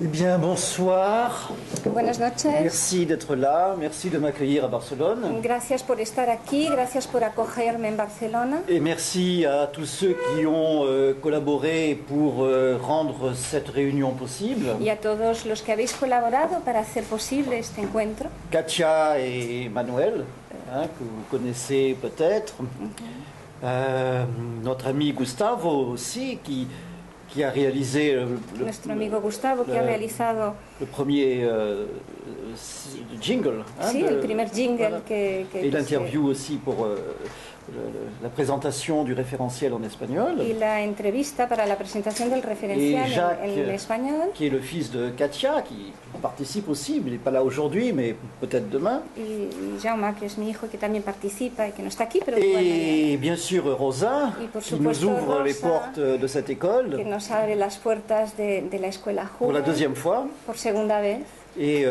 Eh bien, bonsoir. Buenas noches. Merci d'être là. Merci de m'accueillir à Barcelone. Gracias por estar aquí, gracias por acogerme en Barcelona. Et merci à tous ceux qui ont collaboré pour rendre cette réunion possible. Y a todos los que habéis colaborado para hacer posible este encuentro. Katia et Manuel, que vous connaissez peut-être. Notre ami Gustavo aussi, qui a réalisé Nuestro amigo Gustavo, que ha realizado le premier jingle. sí, el primer jingle voilà. que Et l'interview aussi pour la présentation du référentiel en espagnol. Y la entrevista para la presentación del referencial en español. Qui est le fils de Katia, qui participe aussi, mais il n'est pas là aujourd'hui, mais peut-être demain. Y Jaume, que es mi hijo, que también participa y que no está aquí, pero Et bien sûr Rosa, qui nous ouvre les portes de cette école. Que nos abre las puertas de la escuela Juve. Pour la deuxième fois. Por segunda vez. Et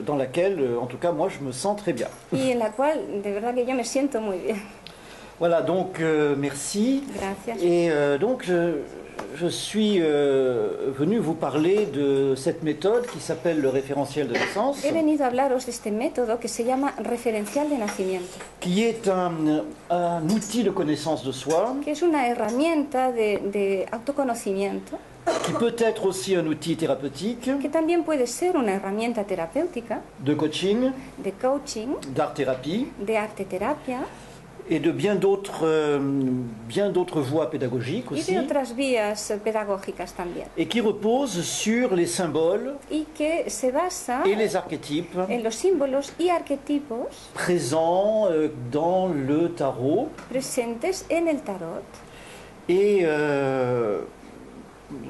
dans laquelle, en tout cas, moi, je me sens très bien. Y en la cual, de verdad que yo me siento muy bien. Voilà, donc merci. Gracias. Et donc je suis venu vous parler de cette méthode qui s'appelle le référentiel de naissance. He venido a hablaros de este método que se llama referencial de nacimiento. Qui est un outil de connaissance de soi. Que es una herramienta de autoconocimiento. Qui peut être aussi un outil thérapeutique. Que también puede ser una herramienta terapéutica. De coaching. De coaching. D'art-thérapie. De arte-terapia. Et de bien d'autres voies pédagogiques aussi. Y de otras vías pedagógicas también. Et qui repose sur les symboles. Y que se basa et les archétypes. En los símbolos y arquetipos. Présents dans le tarot. Presentes en el tarot. Et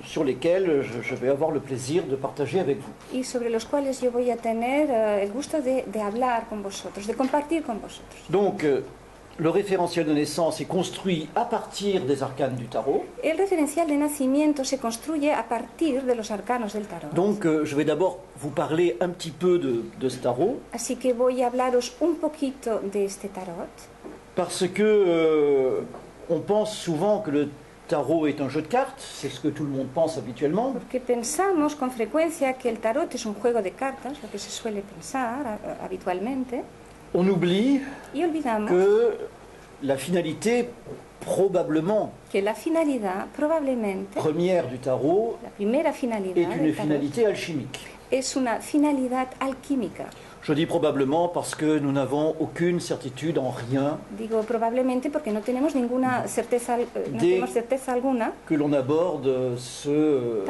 sur lesquels je vais avoir le plaisir de partager avec vous. Y sobre los cuales yo voy a tener el gusto de hablar con vosotros, de compartir con vosotros. Donc, le référentiel de naissance est construit à partir des arcanes du tarot. El referencial de nacimiento se construye a partir de los arcanos del tarot. Donc, je vais d'abord vous parler un petit peu de ce tarot. Así que voy a hablaros un poquito de este tarot. Parce que on pense souvent que le tarot est un jeu de cartes, c'est ce que tout le monde pense habituellement. Porque pensamos con frecuencia que el tarot es un juego de cartas, lo que se suele pensar habitualmente. On oublie que la finalité, probablement, que la finalidad, probablemente, première du tarot, la primera finalidad est une finalité alchimique. Es una finalidad alquímica. Je dis probablement parce que nous n'avons aucune certitude en rien. Digo probablemente porque no tenemos ninguna certeza, no tenemos certeza alguna. Que l'on aborde ce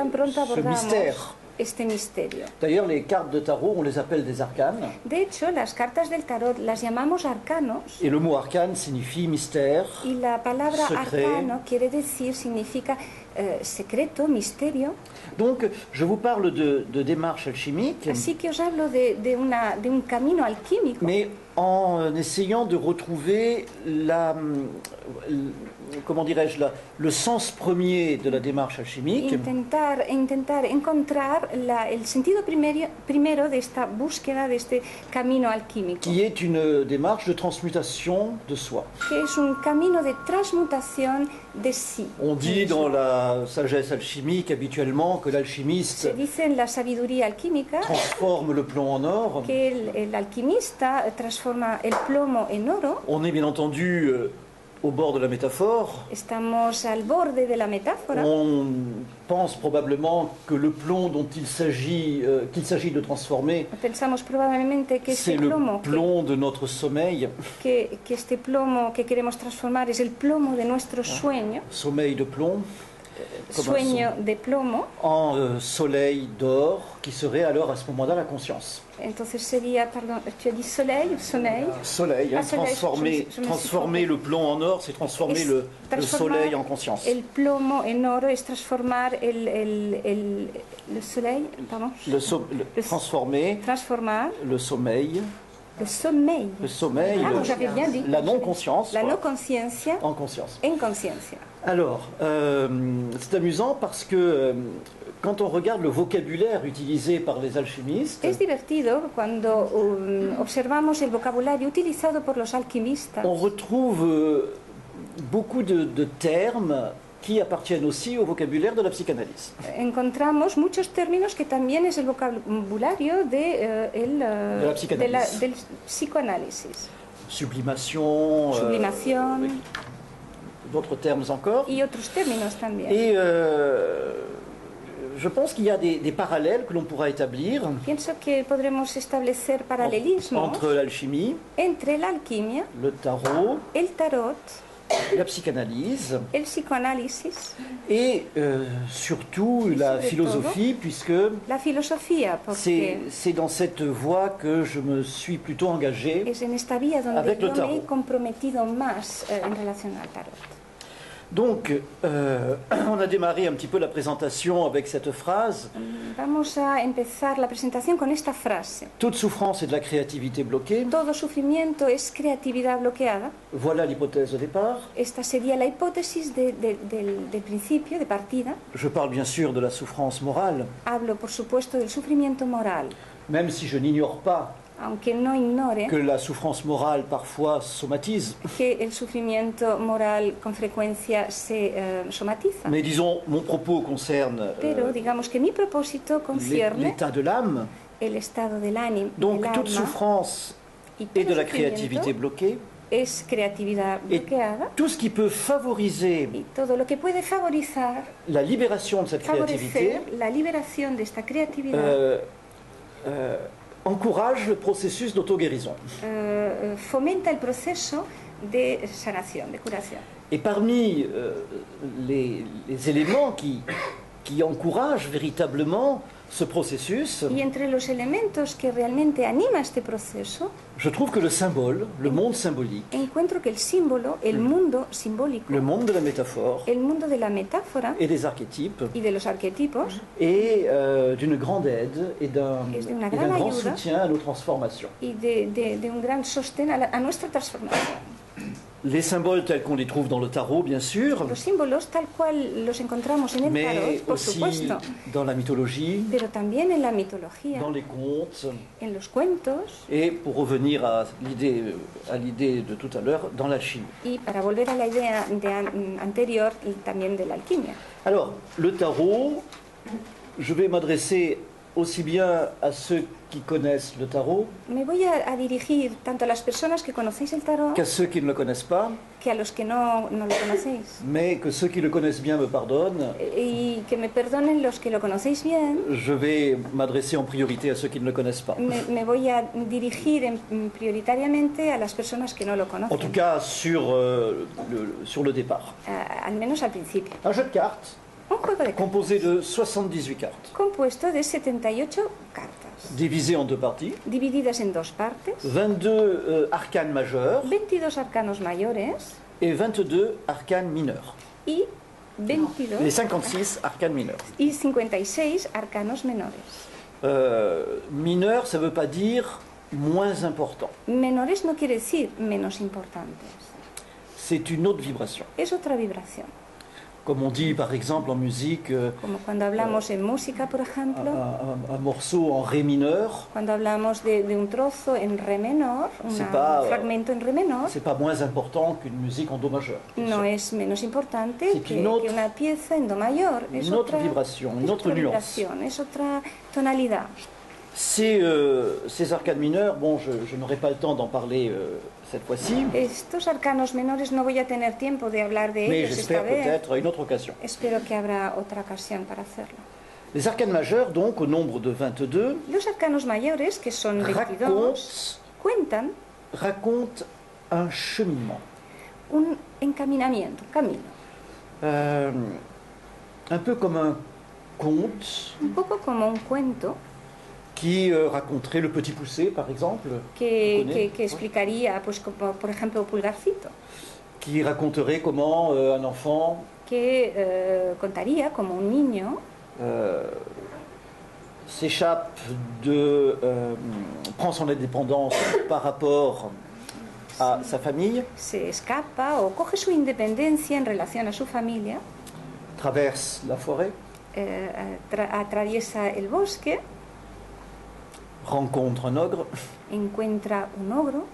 mystère. Este misterio. D'ailleurs, les cartes de tarot, on les appelle des arcanes. De hecho, las cartas del tarot las llamamos arcanos. Et le mot arcane signifie mystère. Y la palabra secret. Arcano quiere decir, significa secreto, misterio. Donc, je vous parle de démarche alchimique. Así que os hablo de un camino alquímico. Mais en essayant de retrouver comment dirais-je, le sens premier de la démarche alchimique. Intentar encontrar el sentido primero de esta búsqueda, de este camino alquímico. Qui est une démarche de transmutation de soi. Que es un camino de transmutación de sí. On dit dans la sagesse alchimique habituellement que l'alchimiste se dice en la sabiduría alquímica transforme le plomb en or. Que el alquimista transforma el plomo en oro. On est bien entendu au bord de la métaphore. Estamos al borde de la metáfora. On pense probablement que le plomb dont il s'agit de transformer, pensamos probablemente que c'est le plomb de notre sommeil. Que este plomo que queremos transformar es el plomo de nuestro sueño. Sommeil de plomb. Sueño de plomo. En soleil d'or, qui serait alors à ce moment-là la conscience. Entonces sería, pardon, tu as dit soleil, soleil, transformer le plomb en or, c'est transformer le soleil en conscience. El plomo en oro es transformar el soleil, pardon. Transformer le sommeil. Le sommeil. Le sommeil, j'avais bien dit. La non-conscience. La non-consciencia. En conscience. En consciencia. Alors, c'est amusant parce que quand on regarde le vocabulaire utilisé par les alchimistes, es divertido cuando observamos el vocabulario utilizado por los alquimistas. On retrouve beaucoup de termes qui appartiennent aussi au vocabulaire de la psychanalyse. Encontramos muchos términos que también es el vocabulario De la psychanalyse. del psicoanálisis. Sublimation, Sublimación d'autres termes encore. y otros términos también. Et je pense qu'il y a des parallèles que l'on pourra établir Pienso que podremos establecer paralelismos entre l'alchimie, entre la alquimia, le tarot, el tarot, la psychanalyse el psicoanálisis, et surtout la sobre philosophie, puisque la filosofía, porque c'est dans cette voie que je me suis plutôt engagé. es en esta vía donde Avec le yo me tarot. he comprometido más en relación al tarot. Donc, on a démarré un petit peu la présentation avec cette phrase. Vamos a empezar la presentación con esta frase. Toute souffrance est de la créativité bloquée. Todo sufrimiento es creatividad bloqueada. Voilà l'hypothèse de départ. Esta sería la hipótesis del principio, de partida. Je parle bien sûr de la souffrance morale, Hablo, por supuesto, del sufrimiento moral, même si je n'ignore pas aunque no ignore que la souffrance morale parfois somatise. que el sufrimiento moral con frecuencia se somatiza. Mais disons, mon propos concerne Pero digamos que mi propósito concierne l'état de l'âme. el estado del ánimo, Donc del toute alma, souffrance y est de todo la créativité sufrimiento bloquée. es creatividad Et bloqueada. tout ce qui peut favoriser Y todo lo que puede favorizar, la libération de cette créativité favorecer la liberación de esta creatividad, encourage le processus d'auto-guérison. fomenta el proceso de sanación, de curación. Et parmi les éléments qui encouragent véritablement ce processus, Y entre los elementos que realmente anima este proceso, je trouve que le symbole, le monde symbolique, encuentro que el símbolo, el mundo simbólico, le monde de la métaphore el mundo de la metáfora et des archétypes y de los arquetipos, est d'une grande aide et d'un Es de una et d'un gran grand ayuda. soutien à nos transformations. y de un gran sostén a nuestra transformación. Les symboles tels qu'on les trouve dans le tarot, bien sûr, Los símbolos tal cual los encontramos en el mais tarot, por aussi supuesto, dans la mythologie, pero también en la mitología, dans les contes, en los cuentos et pour revenir à l'idée de tout à l'heure, dans l'alchimie. y, para volver a la idea anterior, y también de la alquimia. Alors, le tarot, je vais m'adresser aussi bien à ceux qui connaissent le tarot Me voy a dirigir tanto a las personas que conocéis el tarot qu'à ceux qui ne le connaissent pas, que a los que no lo conocéis. mais que ceux qui le connaissent bien me pardonnent. Y que me perdonen los que lo conocéis bien. Je vais m'adresser en priorité à ceux qui ne le connaissent pas. Me voy a dirigir prioritariamente a las personas que no lo En conocen, tout cas, sur le départ. al menos al principio. Un jeu de cartes Un juego de cartas composé de 78 cartes, compuesto de 78 cartas, divisées en deux parties, divididas en dos partes, 22 arcanes majeures 22 arcanos mayores et 22 arcanes mineurs. y Les 22 56 arcanes mineurs. y 56 arcanos menores. Mineur, ça ne veut pas dire moins important. Menores no quiere decir menos importantes, C'est une autre vibration. es otra vibración. Comme on dit par exemple en musique, Como cuando hablamos en música, por ejemplo, un morceau en ré mineur, cuando hablamos de un trozo en re menor, un fragmento en re menor, c'est pas moins important qu'une musique en do majeur. no es menos importante C'est que une autre- una pieza en do mayor. Es Une autre otra vibration, une es autre otra nuance. vibración, es otra tonalidad. Ces arcanes mineurs, bon, je n'aurai pas le temps d'en parler cette fois-ci, Estos arcanos menores no voy a tener tiempo de hablar de mais ellos esta j'espère vez. peut-être à une autre occasion. Espero que habrá otra ocasión para hacerlo. Les arcanes majeures, donc, au nombre de 22, Los arcanos mayores, que son 22, racontent un cheminement. un encaminamiento, un camino. Un peu comme un conte Un poco como un cuento qui raconterait le petit poussé, par exemple, que explicaría, pues como por ejemplo Pulgarcito, qui raconterait comment un enfant que contaría como un niño s'échappe prend son indépendance par rapport à sa famille, se escapa o coge su independencia en relación a su familia, traverse la forêt, atraviesa el bosque, rencontre un ogre, encuentra un ogro,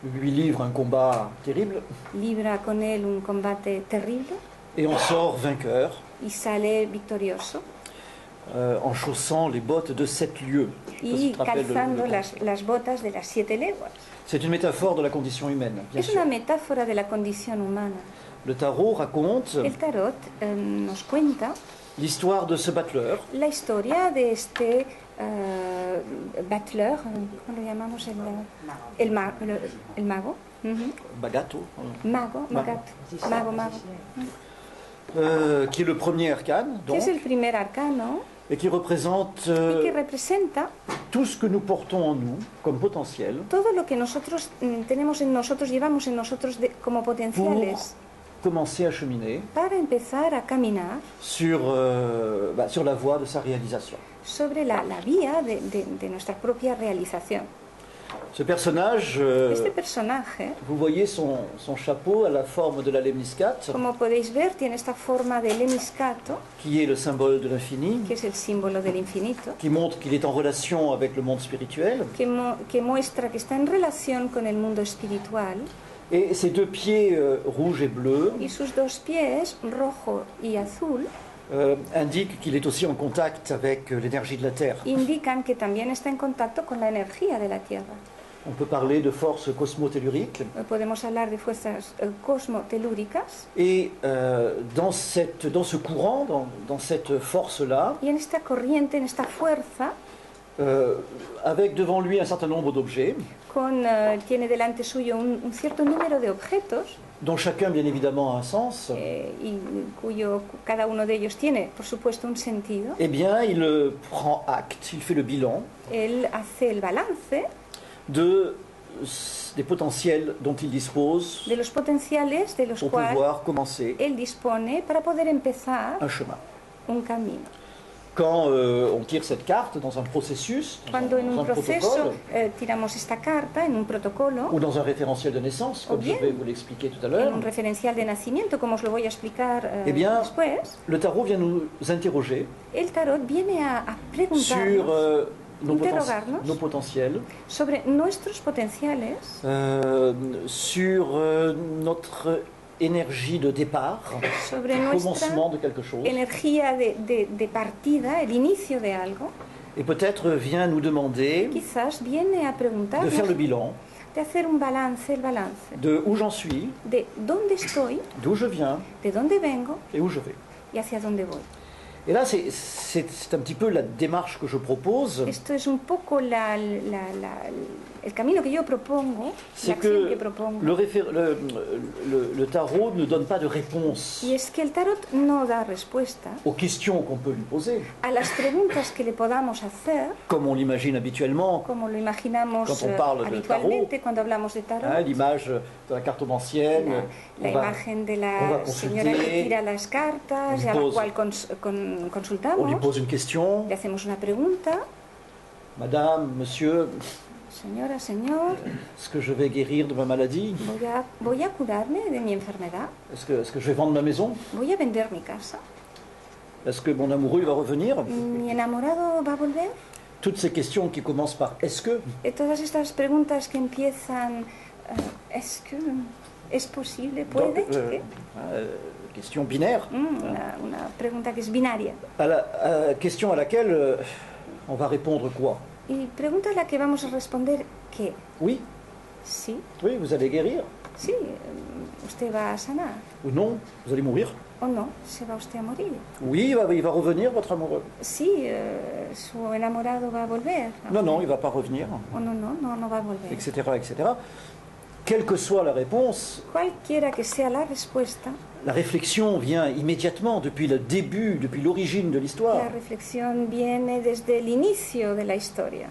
lui livre un combat terrible libra con él un combate terrible et en sort vainqueur y sale victorioso en chaussant les bottes de 7 lieues. Je sais pas si y tu te rappelles calzando le las botas de las 7 leguas. C'est une métaphore de la condition humaine, bien Es sûr. una metáfora de la condición humana. Le tarot raconte El tarot nos cuenta l'histoire de ce battleur la historia de este battleur, ¿cómo lo llamamos? El mago. Ujú. Bagato, Mago, magato, mago, qui est le premier arcane, que donc, es el primer arcano et qui représente y que representa tout ce que nous portons en nous comme potentiel todo lo que nosotros tenemos en nosotros, llevamos en nosotros como pour potenciales commencer à cheminer para empezar a caminar sur la voie de sa réalisation. sobre la vía de nuestra propia realización. Ce personnage, Este personaje, vous voyez son chapeau à la forme de la lemniscate, como podéis ver, tiene esta forma de lemniscato, qui est le symbole de l'infini, que es el símbolo del infinito, qui montre qu'il est en relation avec le monde spirituel. que muestra que está en relación con el mundo espiritual, Et ses deux pieds rouges et bleus y sus dos pies, rojo y azul, indiquent qu'il est aussi en contact avec l'énergie de la Terre. indican que también está en contacto con la energía de la Tierra. On peut parler de force cosmotellurique. Podemos hablar de fuerzas cosmotelúricas, Et dans ce courant, dans cette force-là, y en esta corriente, en esta fuerza, avec devant lui un certain nombre d'objets, tiene delante suyo un cierto número de objetos, dont chacun bien évidemment a un sens, y cada uno de ellos tiene, por supuesto, un sentido. eh bien il prend acte, il fait le bilan Él hace el balance des potentiels dont il dispose de los potenciales de los pour cuales pouvoir commencer él dispone para poder empezar un chemin. un camino. Quand on tire cette carte dans un processus, Cuando en dans un un proceso protocole, tiramos esta carta en un protocolo, ou dans un référentiel de naissance, comme je bien vais vous l'expliquer tout à en l'heure, un referencial de nacimiento, como os lo voy a explicar eh bien, después, le tarot vient nous interroger el tarot viene a sur preguntarnos nos Interrogarnos. potentiels, sobre nuestros potenciales, sur notre énergie de départ, sobre du nuestra commencement de quelque chose, energía de partida, el inicio de algo. et peut-être vient nous demander Quizás viene a de preguntarnos, faire le bilan de hacer un balance, el balance de où j'en suis, de dónde estoy, d'où je viens de dónde vengo et où je vais. y hacia dónde voy. Et là, c'est un petit peu la démarche que je propose, Esto es un poco el camino que yo propongo, la c'est acción que que propongo. le tarot ne donne pas de réponse Y es que el tarot no da respuesta aux questions qu'on peut lui poser, a las preguntas que le podamos hacer, comme on l'imagine habituellement, como lo imaginamos Quand on parle de habitualmente cuando hablamos de tarot. hein, l'image de la cartomancienne. La on va- imagen de on va la consulter, señora que tira las cartas y a la pose- cual on lui consultamos, pose une question, le hacemos una pregunta, Madame, Monsieur, señora, señor, est-ce que je vais guérir de ma maladie? voy a curarme de mi enfermedad, Est-ce que je vais vendre ma maison? voy a vender mi casa, Est-ce que mon amoureux il va revenir? mi enamorado va a volver. Toutes ces questions qui commencent par est-ce que, Todas estas preguntas que empiezan, ¿es que es posible? donc, ¿Puede? ¿Qué? question binaire, Una pregunta que es binaria. question à laquelle on va répondre quoi? Y pregunta a la que vamos a responder que Oui, sí, oui, vous allez guérir, sí, usted va a sanar, ou non, vous allez mourir. o no, se va usted a morir. Oui, il va revenir, votre amoureux. Sí, su enamorado va a volver. Non, non, il ne va pas revenir, O no va a volver. etc., etc. Quelle que soit la réponse, Cualquiera que sea la respuesta, la réflexion vient immédiatement depuis le début, depuis l'origine de l'histoire. la reflexión viene desde el inicio de la historia.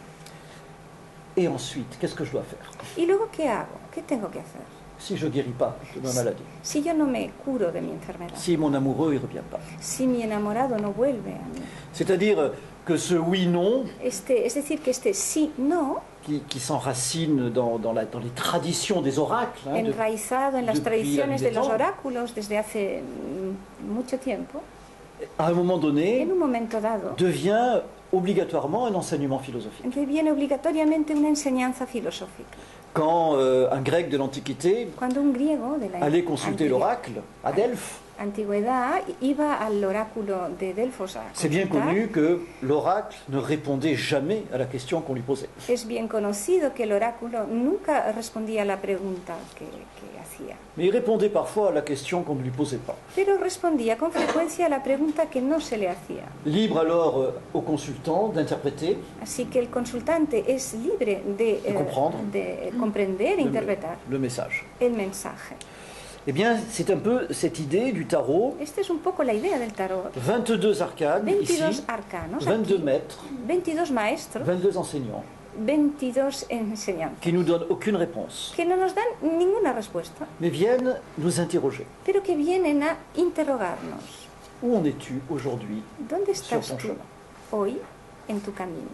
Et ensuite, qu'est-ce que je dois faire ¿Y luego qué hago? ¿Qué tengo que hacer? si je ne guéris pas de ma maladie? Si yo no me curo de mi enfermedad, Si mon amoureux ne revient pas? si mi enamorado no vuelve a mí. C'est-à-dire que ce oui-non, Es decir, que este sí, no, qui s'enracine dans les traditions des oracles, hein, enraizado en las depuis la tradiciones nuit de des los temps, oráculos desde hace mucho tiempo, à un moment donné, en un momento dado, devient obligatoirement un enseignement philosophique. que viene obligatoriamente una enseñanza filosófica. Quand un grec de l'Antiquité Cuando un griego de la allait consulter l'oracle à Delphes, antigüedad iba al oráculo de Delfos a c'est bien consultar, connu que l'oracle ne répondait jamais à la question qu'on lui posait. es bien conocido que el oráculo nunca respondía a la pregunta que hacía, Mais il répondait parfois à la question qu'on ne lui posait pas. pero respondía con frecuencia a la pregunta que no se le hacía. Libre alors au consultant d'interpréter Así que el consultante es libre de comprender e interpretar le message. el mensaje. Eh bien, c'est un peu cette idée du tarot. Esta es un poco la idea del tarot. 22 arcanes 22 ici, arcanos, 22 aquí, maîtres, 22 maestros, 22 enseignants, 22 enseñanzas, qui nous donnent aucune réponse, que no nos dan ninguna respuesta, mais viennent nous interroger. pero que vienen a interrogarnos. Où en es-tu aujourd'hui ¿Dónde sur estás ton tú chemin? hoy en tu camino?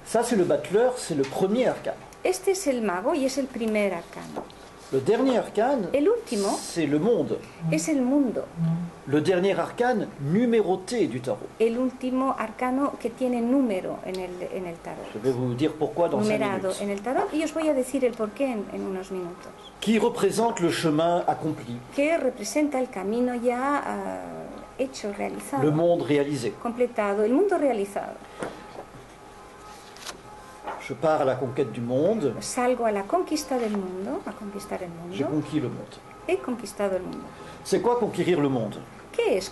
Ça, c'est le battleur, c'est le premier arcane. Este es el mago y es el primer arcano. Le dernier arcane, El último c'est le monde. es el mundo, Le dernier arcane numéroté du tarot. el último arcano que tiene número en el tarot. Je vais vous dire pourquoi dans 5 Numerado minutes. en el tarot, y os voy a decir el porqué en unos minutos. Qui représente le chemin accompli, Que representa el camino ya hecho, realizado, le monde réalisé. completado, el mundo realizado. Je pars à la conquête du monde, Salgo a la conquista del mundo, a conquistar el j'ai mundo. conquis le monde. He conquistado el mundo. C'est quoi conquérir le monde? ¿Qué es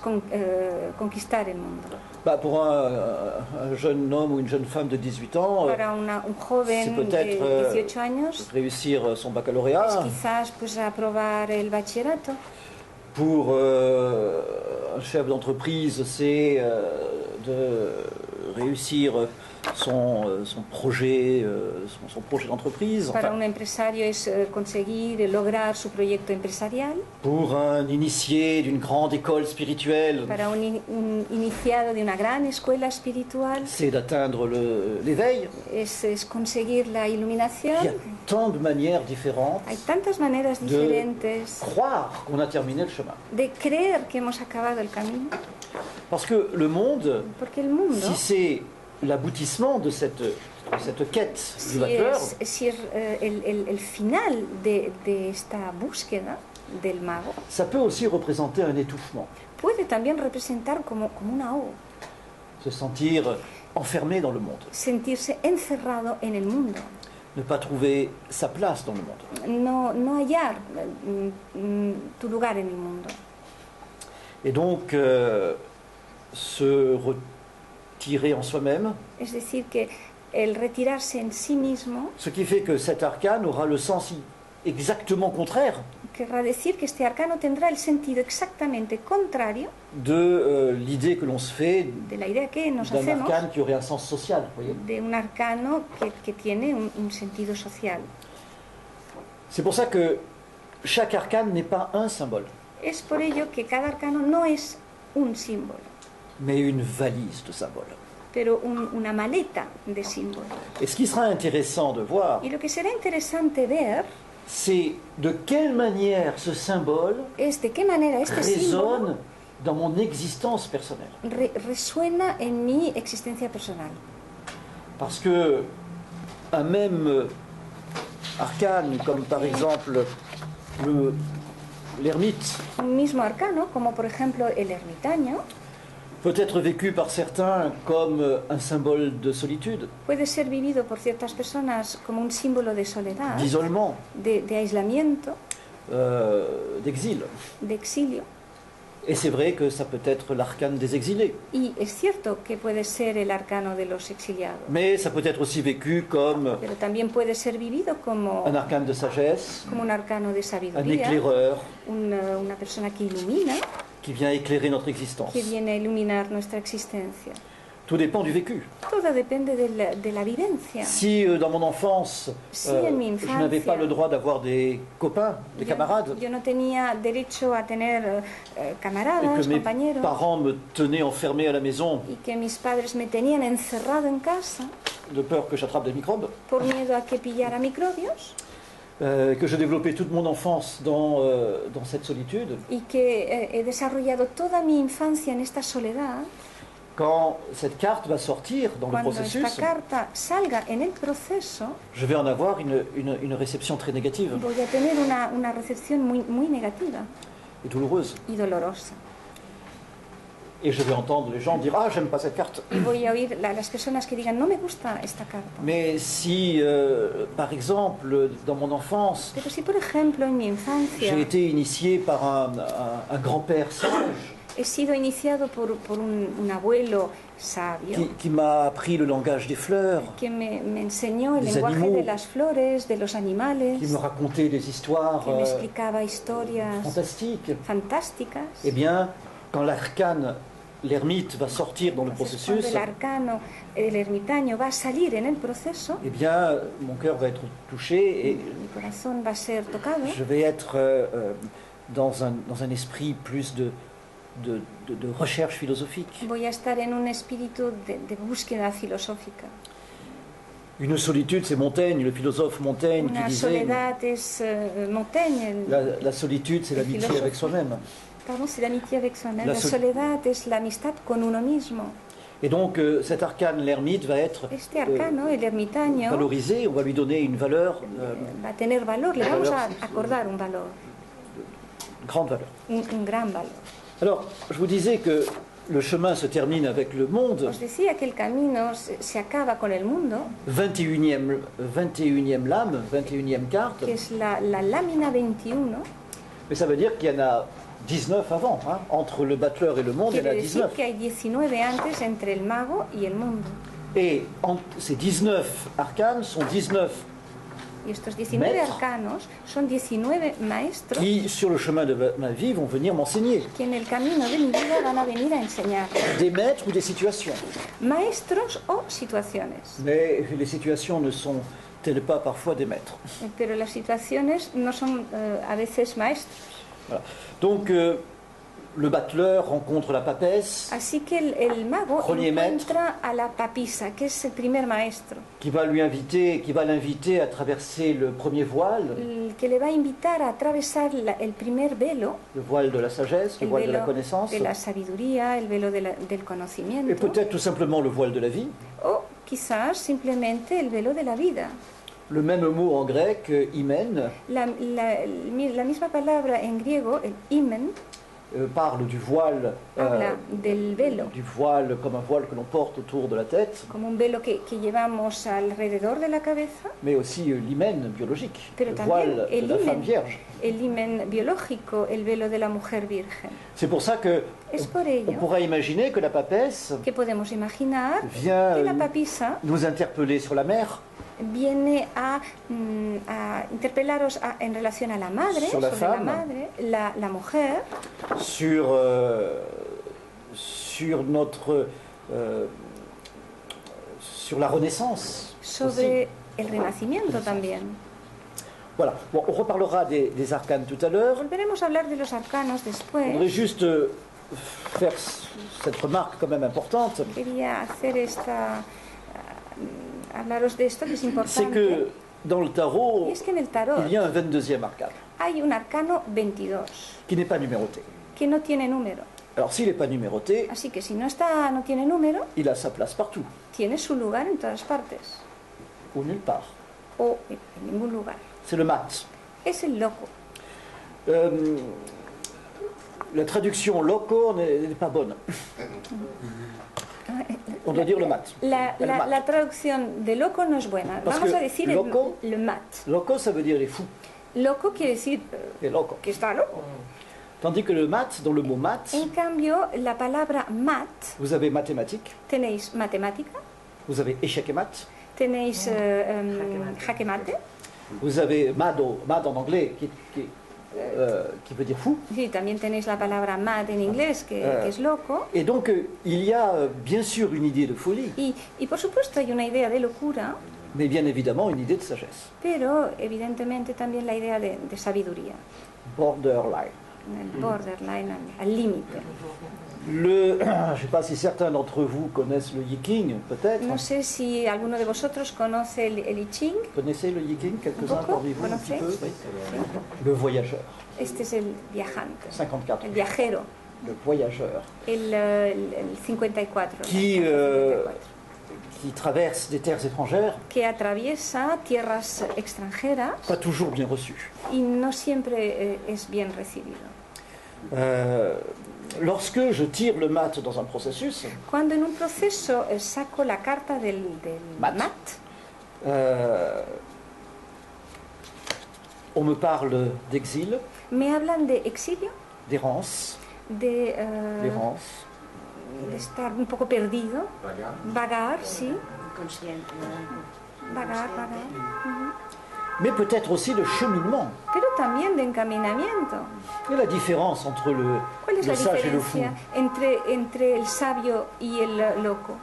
conquistar el mundo? Bah, pour un jeune homme ou une jeune femme de 18 ans, Para un joven c'est de peut-être 18 años, réussir son es baccalauréat. quizás pues aprobar el bachillerato. Pour un chef d'entreprise, c'est de réussir son projet, son projet d'entreprise. Para Enfin, un empresario es conseguir lograr su proyecto empresarial. pour un initié d'une grande école spirituelle, Para un iniciado de una gran escuela espiritual c'est d'atteindre l'éveil. es conseguir la Il y a iluminación. tant de manières différentes Hay tantas maneras de diferentes croire qu'on a terminé le chemin. de creer que hemos acabado el camino, Parce que le monde, porque el mundo, si c'est l'aboutissement de cette quête du battleur, si es el final de esta búsqueda del mago, ça peut aussi représenter un étouffement, puede también representar como un ahogo, se sentir enfermé dans le monde, sentirse encerrado en el mundo, ne pas trouver sa place dans le monde. no hallar tu lugar en el mundo. Et donc, se retirer en soi-même, Es decir, que el retirarse en sí mismo ce qui fait que cet arcane aura le sens exactement contraire querrá decir que este arcano tendrá el sentido exactamente contrario de l'idée que l'on se fait de la idea que nos d'un hacemos arcane qui aurait un sens social. Vous voyez. de un arcano que tiene un sentido social. C'est pour ça que chaque arcane n'est pas un symbole, Es por ello que cada arcano no es un símbolo, mais une valise de symboles. pero una maleta de símbolos. Et ce qui sera intéressant de voir, Y lo que será interesante ver c'est de quelle manière ce symbole es de qué manera este símbolo résonne dans mon existence personnelle. resuena en mi existencia personal. Parce que un même arcane, comme par exemple l'ermite, Un mismo arcano, como por ejemplo el ermitaño, peut être vécu par certains comme un symbole de solitude, puede ser vivido por ciertas personas como un símbolo de soledad, d'isolement, de aislamiento, d'exil. de exilio. Et c'est vrai que ça peut être l'arcane des exilés. Y es cierto que puede ser el arcano de los exiliados, Mais ça peut être aussi vécu comme pero también puede ser vivido como un arcane de sagesse, un arcano de un sabiduría, éclaireur una persona que ilumina, qui vient éclairer notre existence. que viene a iluminar nuestra existencia. Tout dépend du vécu. Todo depende de la vivencia. Si dans mon enfance, Si en mi je n'avais pas infancia le droit d'avoir des copains, des camarades, Yo no tenía derecho a tener et camaradas, que mes compañeros, parents me tenaient enfermé à la maison y que mis padres me tenían encerrado en casa de peur que j'attrape des microbes, por miedo a que pillara microbios, que je développais toute mon enfance dans cette solitude, y que he desarrollado toda mi infancia en esta soledad, quand cette carte va sortir dans le Cuando processus, esta carta salga en el proceso, je vais en avoir une réception très négative voy a tener una recepción muy negativa et douloureuse. y dolorosa. Et je vais entendre les gens dire « Ah, j'aime pas cette carte ». Y voy a oír las personas que digan, no me gusta esta carta. Mais si, par exemple, dans mon enfance, Pero si, por ejemplo, en mi infancia j'ai été initié par un grand-père sage he sido iniciado por un abuelo sabio qui m'a appris le langage des fleurs, que me enseñó el Des lenguaje animaux. de las flores, de los animales, qui me racontait des histoires que me explicaba historias fantastiques, fantásticas. eh bien, quand l'arcane, l'ermite, va sortir dans le Entonces, cuando processus, el arcano, el ermitaño va a salir en el proceso, eh bien, mon cœur va être touché et mi corazón va a ser tocado. je vais être dans un esprit plus de recherche philosophique. Voy a estar en un espíritu de búsqueda filosófica. Une solitude, c'est Montaigne, le philosophe Montaigne, qui Una disait soledad es Montaigne, la solitude, c'est le l'amitié philosophe. avec soi-même. pardon, c'est l'amitié avec soi-même. La La sol- soledad es la amistad con uno mismo. Et donc, cet arcane, l'ermite, va être Este arcano, el ermitaño, valorisé, on va lui donner une valeur, va a tener valor, le la vamos valeur- a acordar un valor, grande valeur. un gran valor. Alors, je vous disais que le chemin se termine avec le monde, Os decía que el camino se acaba con el mundo, 21e lame, 21e carte, que es la lámina 21. mais ça veut dire qu'il y en a 19 avant, hein, entre le battleur et le monde, il y en Quiere a decir 19. que hay 19 antes entre el mago y el mundo. Et ces 19 arcanes sont 19 Y estos 19 Maîtres. arcanos son 19 maestros qui, sur le chemin de ma vie, vont venir m'enseigner. que en el camino de mi vida van a venir a enseñar. Des maîtres ou des situations. Maestros o situaciones. Mais les situations ne sont-elles pas parfois des maîtres? Pero las situaciones no son a veces maestros. Voilà. Donc, le battleur rencontre la papesse, Así que el mago Premier encuentra a la papisa, que es el primer maestro, qui va l'inviter à traverser le premier voile, el que le va a invitar a atravesar el primer velo, le voile de la sagesse, le el voile de la velo connaissance, de la sabiduría, el velo del et conocimiento, peut-être tout simplement le voile de la vie. o quizás simplemente el velo de la vida. Le même mot en grec, hymen, La misma palabra en griego, el imen, parle du voile, habla del velo, comme un voile que l'on porte autour de la tête, como un velo que llevamos alrededor de la cabeza, mais aussi l'hymen biologique, pero le también voile de el la femme himen, vierge. el himen biológico, el velo de la mujer virgen. C'est pour ça que Es por on ello pourra imaginer que la papesse que podemos imaginar vient que la papisa nous interpeller sur la mer, viene a interpelaros en relación a la madre, Sur la sobre la femme. madre, la mujer, sur notre sur la Renaissance. sobre aussi. el renacimiento también. Voilà. Bon, on reparlera des arcanes tout à l'heure. Volveremos a hablar de los arcanos Je voudrais después. juste faire cette remarque quand même importante. Quería hacer hablaros de esto que es C'est importante. que dans le tarot, Y es que en el tarot il y a un 22e arcane hay un arcano 22 qui n'est pas numéroté. que no tiene número. Alors s'il n'est pas numéroté, Así que si no tiene número, il a sa place partout tiene su lugar en todas partes ou nulle part. o en ningún lugar. C'est le mat. Es el loco. La traduction loco n'est pas bonne. On doit dire le mat. El mat. La traducción de loco no es buena. Parce Vamos que a decir loco- le mat. Loco, ça veut dire les fous. Loco quiere decir Et loco. que está loco. Tandis que le mat, dans le mot mat, En cambio, la palabra mat, vous avez mathématiques, tenéis matemática, vous avez échec et mat, tenéis jaque mate, vous avez mad en anglais qui veut dire fou. sí, también tenéis la palabra mat en inglés, que es loco. Et donc, il y a bien sûr une idée de folie, Y por supuesto hay una idea de locura, mais bien évidemment une idée de sagesse. pero evidentemente también la idea de sabiduría, Borderline. el borderline, al límite. Je ne sais pas si certains d'entre vous connaissent le Yiking, peut-être. No sé si alguno de vosotros conoce el I Ching. Connaissez le Yiking, quelques-uns poco, parmi vous, un petit ¿conocéis? peu oui. Le voyageur, Este es el viajante, 54. el viajero. le voyageur, el 54, qui, la carta 54, qui traverse des terres étrangères, que atraviesa tierras extranjeras pas toujours bien reçu. y no siempre es bien recibido. Lorsque je tire le mat dans un processus, Cuando en un proceso saco la carta del Mat. MAT, on me parle d'exil, me hablan de exilio, d'errance, de estar un poco perdido, vagar, sí, vagar. Ujú. mais peut-être aussi de cheminement. Pero también de encaminamiento. Quelle est la différence entre ¿Cuál es le la sage et le fou? diferencia entre el sabio y el loco?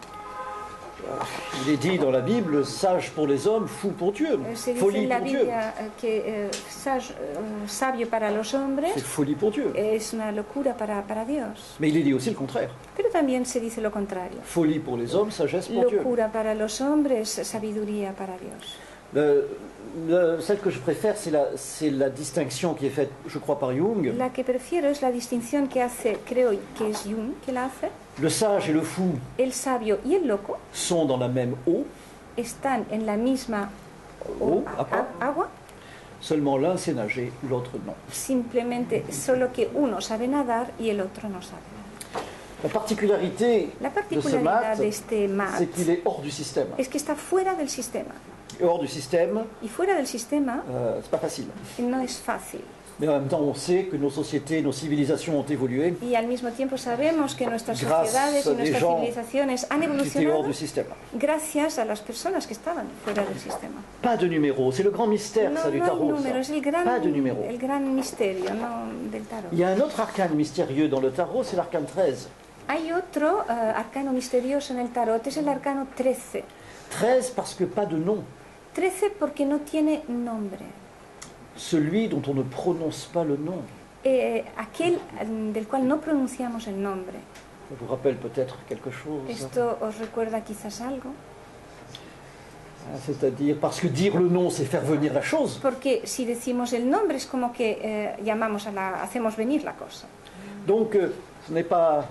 Il est dit dans la Bible, sage pour les hommes, fou pour Dieu, Se dice folie en la pour Dieu. Biblia que sabio para los C'est hombres folie pour Dieu. es una locura para Dios. Mais il est dit aussi le contraire. Pero también se dice lo contrario. Folie pour les hommes, sagesse pour Dieu. Locura para los hombres, sabiduría para Dios. Celle que je préfère, c'est la distinction qui est faite, je crois, par Jung. La que prefiero es la distinción que hace, creo que es Jung que la hace. Le sage et le fou El sabio y el loco sont dans la même eau, están en la misma agua, seulement l'un sait nager, l'autre non. simplemente solo que uno sabe nadar y el otro no sabe. La particularité La de ce particularidad mat, de este mat c'est qu'il est hors du système. es que está fuera del sistema. Et hors du système, Y fuera del sistema c'est pas facile. no es fácil. Mais en même temps, on sait que nos sociétés, nos civilisations ont évolué Y al mismo tiempo sabemos que nuestras Grâce sociedades a y des nuestras gens civilizaciones han qui étaient hors evolucionado du système. gracias a las personas que estaban fuera del sistema. Pas de numéro, c'est le grand mystère, No, ça, du no hay tarot. número, es Ça. el Pas de numéro. gran misterio, no, del tarot. Il y a un autre arcane mystérieux dans le tarot, c'est l'arcane 13. Hay otro arcano misterioso en el tarot, es el arcano 13. 13 parce que pas de nom. 13 porque no tiene nombre. Celui dont on ne prononce pas le nom. Aquel del cual no pronunciamos el nombre. Ça vous rappelle peut-être quelque chose. ¿Esto os recuerda quizás algo? C'est-à-dire, parce que dire le nom, c'est faire venir la chose. Porque si decimos el nombre es como que hacemos venir la cosa. Donc, ce n'est pas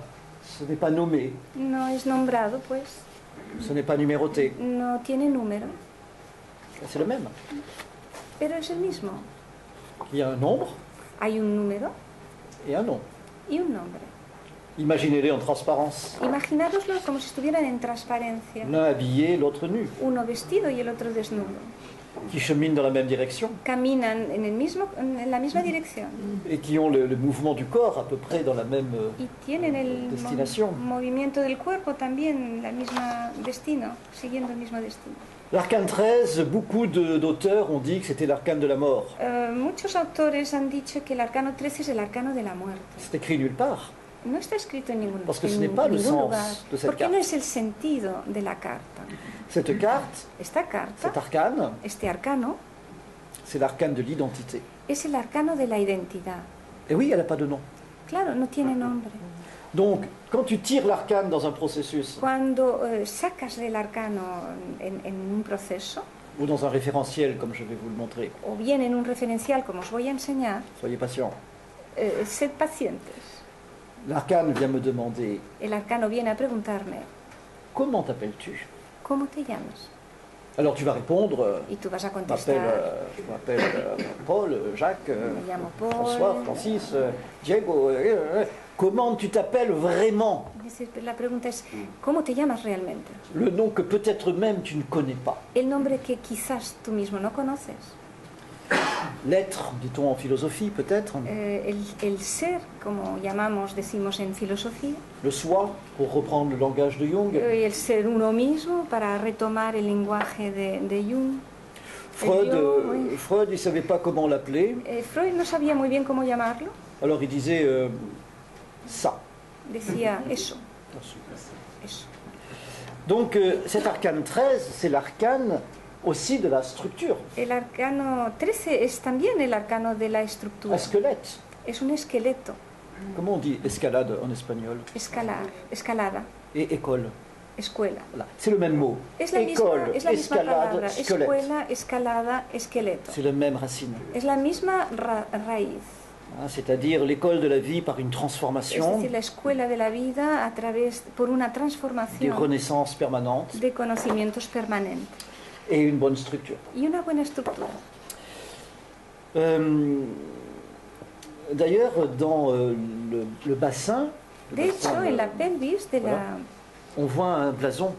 nommé, No es nombrado, pues, ce n'est pas numéroté. no tiene número, C'est le même. pero es el mismo. Il y a un nombre Hay un número et un nom. y un nombre. Imaginez-les en transparence. Imaginároslo como si estuvieran en transparencia. L'un habillé, l'autre nu, Uno vestido y el otro desnudo. qui cheminent dans la même direction Caminan en la misma dirección et qui ont le mouvement du corps à peu près dans la même... y tienen el Destinación. movimiento del cuerpo también, la misma destino, siguiendo el mismo destino. L'arcane 13, beaucoup d'auteurs ont dit que c'était l'arcane de la mort. Muchos autores han dicho que el arcano 13 es el arcano de la muerte. C'est écrit nulle part. No está escrito en ningún, Parce que ce n'est pas le ningún sens lugar, de cette porque carte. no es el sentido de la carta. Cette carte, Esta carta, cet arcane, este arcano, c'est l'arcane de l'identité. es el arcano de la identidad. Et oui, elle n'a pas de nom. Claro, no tiene nombre. Donc, quand tu tires l'arcane dans un processus Cuando sacas el arcano en un proceso, ou dans un référentiel, comme je vais vous le montrer, o bien en un referencial, como os voy a enseñar, soyez patients. sed pacientes. L'arcane vient me demander El arcano viene a preguntarme, comment t'appelles-tu? ¿cómo te llamas? Alors tu vas répondre Y tú vas a je contestar, m'appelle Paul, Jacques, me llamo Paul. François, Francis, Diego. Comment tu t'appelles vraiment? La pregunta es, ¿cómo te llamas realmente? Le nom que peut-être même tu ne connais pas. El nombre que quizás tú mismo no conoces. L'être, dit-on en philosophie peut-être. El ser, como decimos en filosofía. Le soi, pour reprendre le langage de Jung. El ser uno mismo, para retomar el lenguaje de Jung. Freud, il ne savait pas comment l'appeler. Freud no sabía muy bien cómo llamarlo. Alors il disait ça. Decía eso. Eso. Donc cet arcane 13, c'est l'arcane aussi de la structure. El arcano 13 es también el arcano de la estructura. Un squelette. Es un esqueleto. Comment on dit escalade en espagnol? Escalada. Et école. Escuela. Voilà. C'est le même mot. Es la École, misma escalade, palabra. squelette. Escuela, escalada, esqueleto. C'est la même racine. Es la misma raíz. hein, c'est-à-dire l'école de la vie par une Es transformation, decir, la escuela de la vida por una des transformación renaissances permanentes de conocimientos permanentes et une bonne structure. y una buena estructura. D'ailleurs, dans le bassin, De hecho, en la pelvis de la on voit un blason.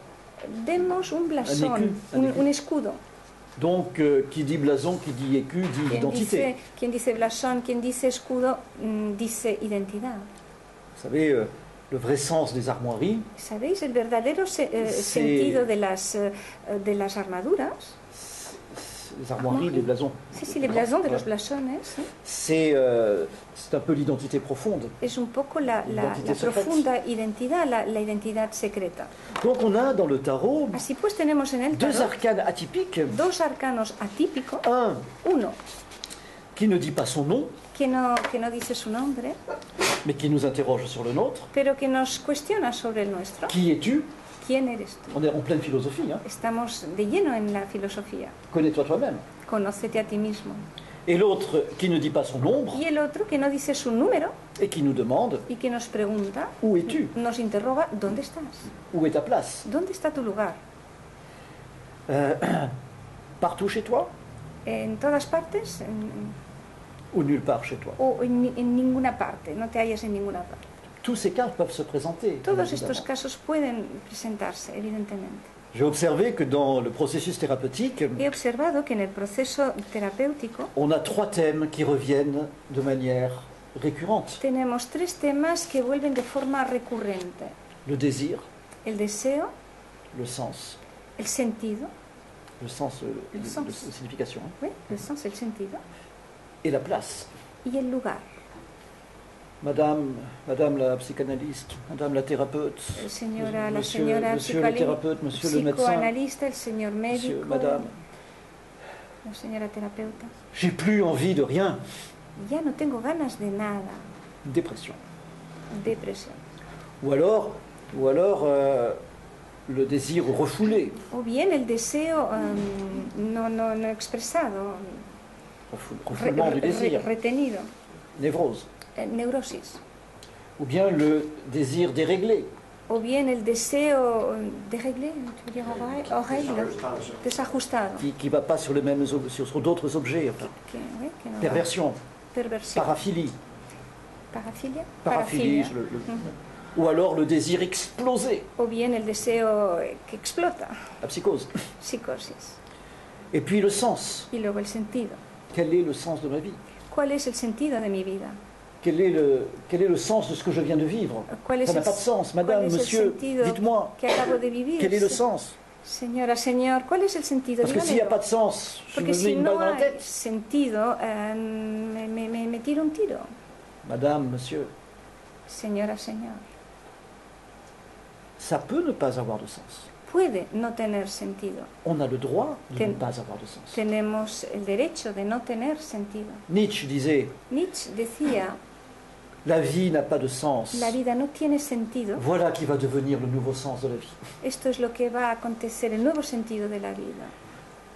vemos un blasón, écu, un écu. un escudo. Donc, qui dit blason, qui dit écu, dit identité. Quien dice blasón, quien dice escudo, dice identidad. Vous savez, le vrai sens des armoiries, ¿Sabéis? El verdadero sentido de las armaduras, les armoiries, les blasons, sí, les blasons de los blasones, c'est un peu l'identité profonde. es un poco la Identidad secreta. profunda identidad, la identidad secreta. Donc, on a dans le tarot Así pues tenemos en el deux tarot arcanes atypiques. dos arcanos atípicos, Un uno qui ne dit pas son nom, que no dice su nombre, mais qui nous interroge sur le nôtre. pero que nos cuestiona sobre el nuestro. Qui es-tu? ¿Quién eres tú? On est en pleine philosophie. Hein. Estamos de lleno en la filosofía. Connais-toi toi-même. Conócete a ti mismo. Et l'autre qui ne dit pas son nombre Y el otro que no dice su número et qui nous demande y que nos pregunta, où es-tu? nos interroga, ¿dónde estás? Où est ta place? ¿Dónde está tu lugar? Partout chez toi ¿En todas partes? ou nulle part chez toi? ¿O en ninguna parte? No te hallas en ninguna parte. Tous ces cas peuvent se présenter. Todos évidemment. estos casos pueden presentarse, evidentemente. J'ai observé que dans le processus thérapeutique, He observado que en el proceso terapéutico on a trois thèmes qui reviennent de manière récurrente. tenemos tres temas que vuelven de forma recurrente. Le désir, El deseo, le sens, el sentido, le sens, Le sens. la signification, hein, ¿oui? El sens, el sentido, et la place. y el lugar. Madame la psychanalyste, Madame la thérapeute, Señora, la monsieur, señora monsieur le thérapeute, Monsieur le médecin, psicoanalista, el señor médico, Monsieur, Madame, la señora terapeuta. j'ai plus envie de rien. Ya no tengo ganas de nada. Dépression. Depresión. Ou alors le désir refoulé, O bien el deseo no expresado, refoulement du désir, retenido, névrose. Neurosis. Ou bien le désir déréglé, O bien el deseo déréglé, tu veux dire en règle, desajustado. qui ne va pas sur, sur d'autres objets. Enfin. Oui, que no va. Perversion, Perversión. paraphilie. Parafilia. Paraphilie, ou alors le désir explosé, O bien el deseo que explota, la psychose. psicosis. Et puis le sens. Y luego el sentido. Quel est le sens de ma vie? ¿Cuál es el sentido de mi vida? Quel est le sens de ce que je viens de vivre? ¿Cuál Ça es n'a el, pas de sens. cuál Madame, es el monsieur, sentido dites-moi, que acabo de vivir? quel est le sens? Señora, señor, ¿cuál es el sentido? Parce que s'il n'y a Dígamelo. pas de sens, je me Porque mets si une balle no dans la hay tête. sentido, me tiro un tiro. Madame, monsieur, Señora, señor, ça peut ne pas avoir de sens. puede no tener sentido. On a le droit de Ten- ne pas avoir de sens. Tenemos el derecho de no tener sentido. Nietzsche disait, Nietzsche decía, la vie n'a pas de sens. la vida no tiene sentido. Voilà qui va devenir le nouveau sens de la vie. Esto es lo que va a acontecer, el nuevo sentido de la vida.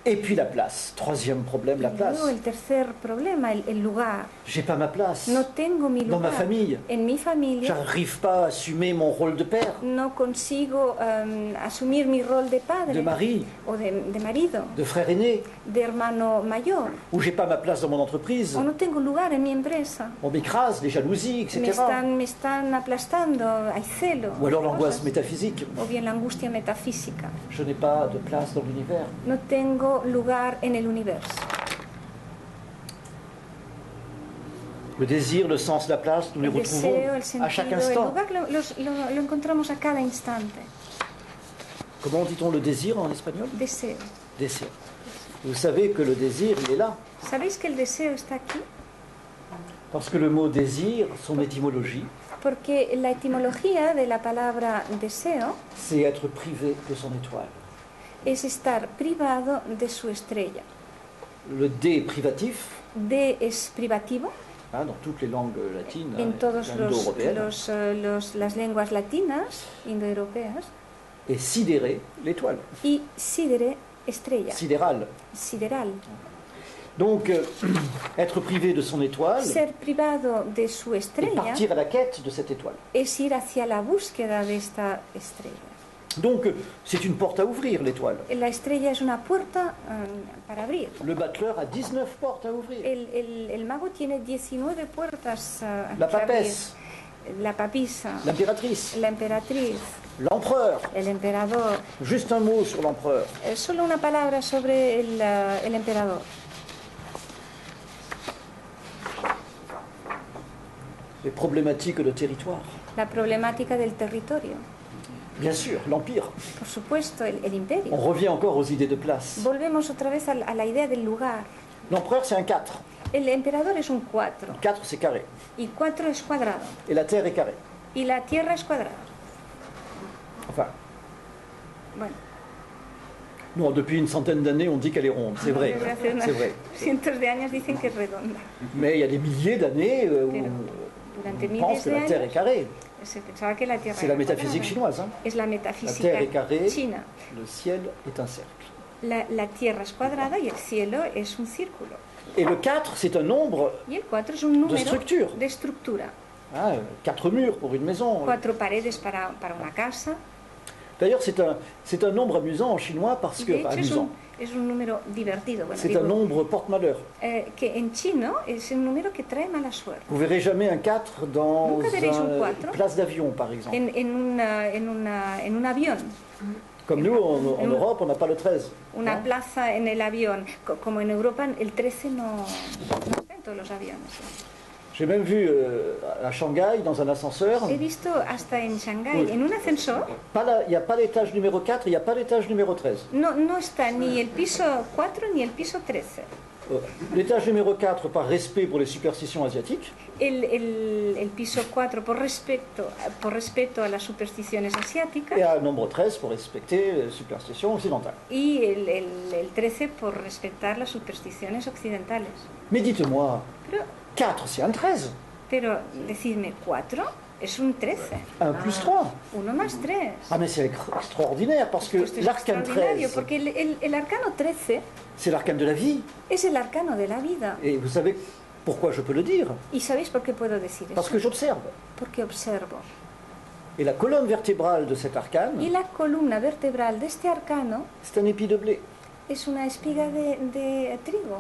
Et puis la place. Troisième problème, la Y place. luego el tercer problema, el lugar. J'ai pas ma place. No tengo mi Dans ma lugar. famille. En mi familia J'arrive pas à assumer mon rôle de père, no consigo asumir mi rol de padre de mari, o de marido, de frère aîné. de hermano mayor. Ou j'ai pas ma place dans mon entreprise. O no tengo lugar en mi empresa. On m'écrase, les jalousies, etc. Me están aplastando, hay celo. Ou alors l'angoisse cosas. métaphysique. O bien la angustia metafísica. Je n'ai pas de place dans l'univers. No tengo lugar en el universo. Le désir, le sens, la place, nous les El retrouvons deseo, el à chaque sentido, el instant. lugar lo encontramos a cada instante. Comment dit-on le désir en espagnol? Deseo. Désir. Vous savez que le désir, il est là. ¿Sabéis que el deseo está aquí? Parce que le mot désir, son étymologie, Porque la etimología de la palabra deseo c'est être privé de son étoile. es estar privado de su estrella. Le D privatif, De es privativo hein, dans toutes les langues latines, en todos indo-européennes, las lenguas latinas, indoeuropeas, et sidéré, l'étoile, y sidere, estrella, sidéral. sideral. Donc, être privé de son étoile Ser privado de su et estrella partir à la quête de cette étoile. es ir hacia la búsqueda de esta estrella. Donc, c'est une porte à ouvrir, l'étoile. La estrella es una puerta para abrir. Le battleur a 19 portes à ouvrir. El mago tiene 19 puertas La que abrir. papesse, La papisa, l'impératrice, la emperatriz, l'empereur. el emperador. Juste un mot sur l'empereur. Solo una palabra sobre el emperador. Les problématiques de territoire. La problemática del territorio. Bien sûr, l'empire. Por supuesto, el On imperio. revient encore aux idées de place. Volvemos otra vez a la idea del lugar. L'empereur, c'est un 4. El emperador es un 4 4, c'est carré. y 4 es cuadrado Et la terre est carrée. y la tierra es cuadrada. Enfin, Bueno, non, depuis une centaine d'années, on dit qu'elle est ronde. C'est vrai. desde hace unos C'est vrai. cientos de años dicen que es redonda. Mais il y a des milliers d'années où Pero durante on pense miles que de la terre est años carrée. se pensaba que la tierra C'est la era métaphysique cuadrada. chinoise. Hein. Es la La metafísica terre est carrée, china. le ciel est un cercle. La tierra es cuadrada y el cielo es un círculo. Et le 4, c'est un nombre, Y el 4 es un número structure. de estructura. hein, 4 murs pour une maison. 4 paredes para una casa. D'ailleurs, c'est un nombre amusant en chinois parce Y que, de hecho amusant, es un número divertido. Bueno, c'est digo, un nombre porte-malheur. que en chino es un número que trae mala suerte. Vous verrez jamais un 4 dans Nunca veréis un une 4. place d'avion, par exemple. En un avión, Comme nous, en Europe, on n'a pas le 13. una hein. plaza en el avión. Como en Europa, el 13 no está en todos los aviones. J'ai même vu à Shanghai, dans un ascenseur, He visto hasta en Shanghái, Oui. en un ascensor, il n'y a pas l'étage numéro 4, il n'y a pas l'étage numéro 13. no está ni el piso 4 ni el piso 13. L'étage numéro 4 par respect pour les superstitions asiatiques, El piso 4 por respeto a las supersticiones asiáticas et un nombre 13 pour respecter les superstitions occidentales. y el 13 por respetar las supersticiones occidentales. Mais dites-moi, Pero, 4 c'est un 13, pero decidme, 4 es un 13. 1 plus 3. 1 más 3. Ah mais c'est extraordinaire parce que Esto es l'arcane extraordinario 13, porque el arcano 13 c'est l'arcane de la vie. es el arcano de la vida. Et vous savez pourquoi je peux le dire? ¿Y sabéis por qué puedo decir Parce eso? que j'observe. Porque observo. Et la colonne vertébrale de cet Y arcane, la columna vertebral de este arcano c'est un épi de blé. es una espiga de trigo.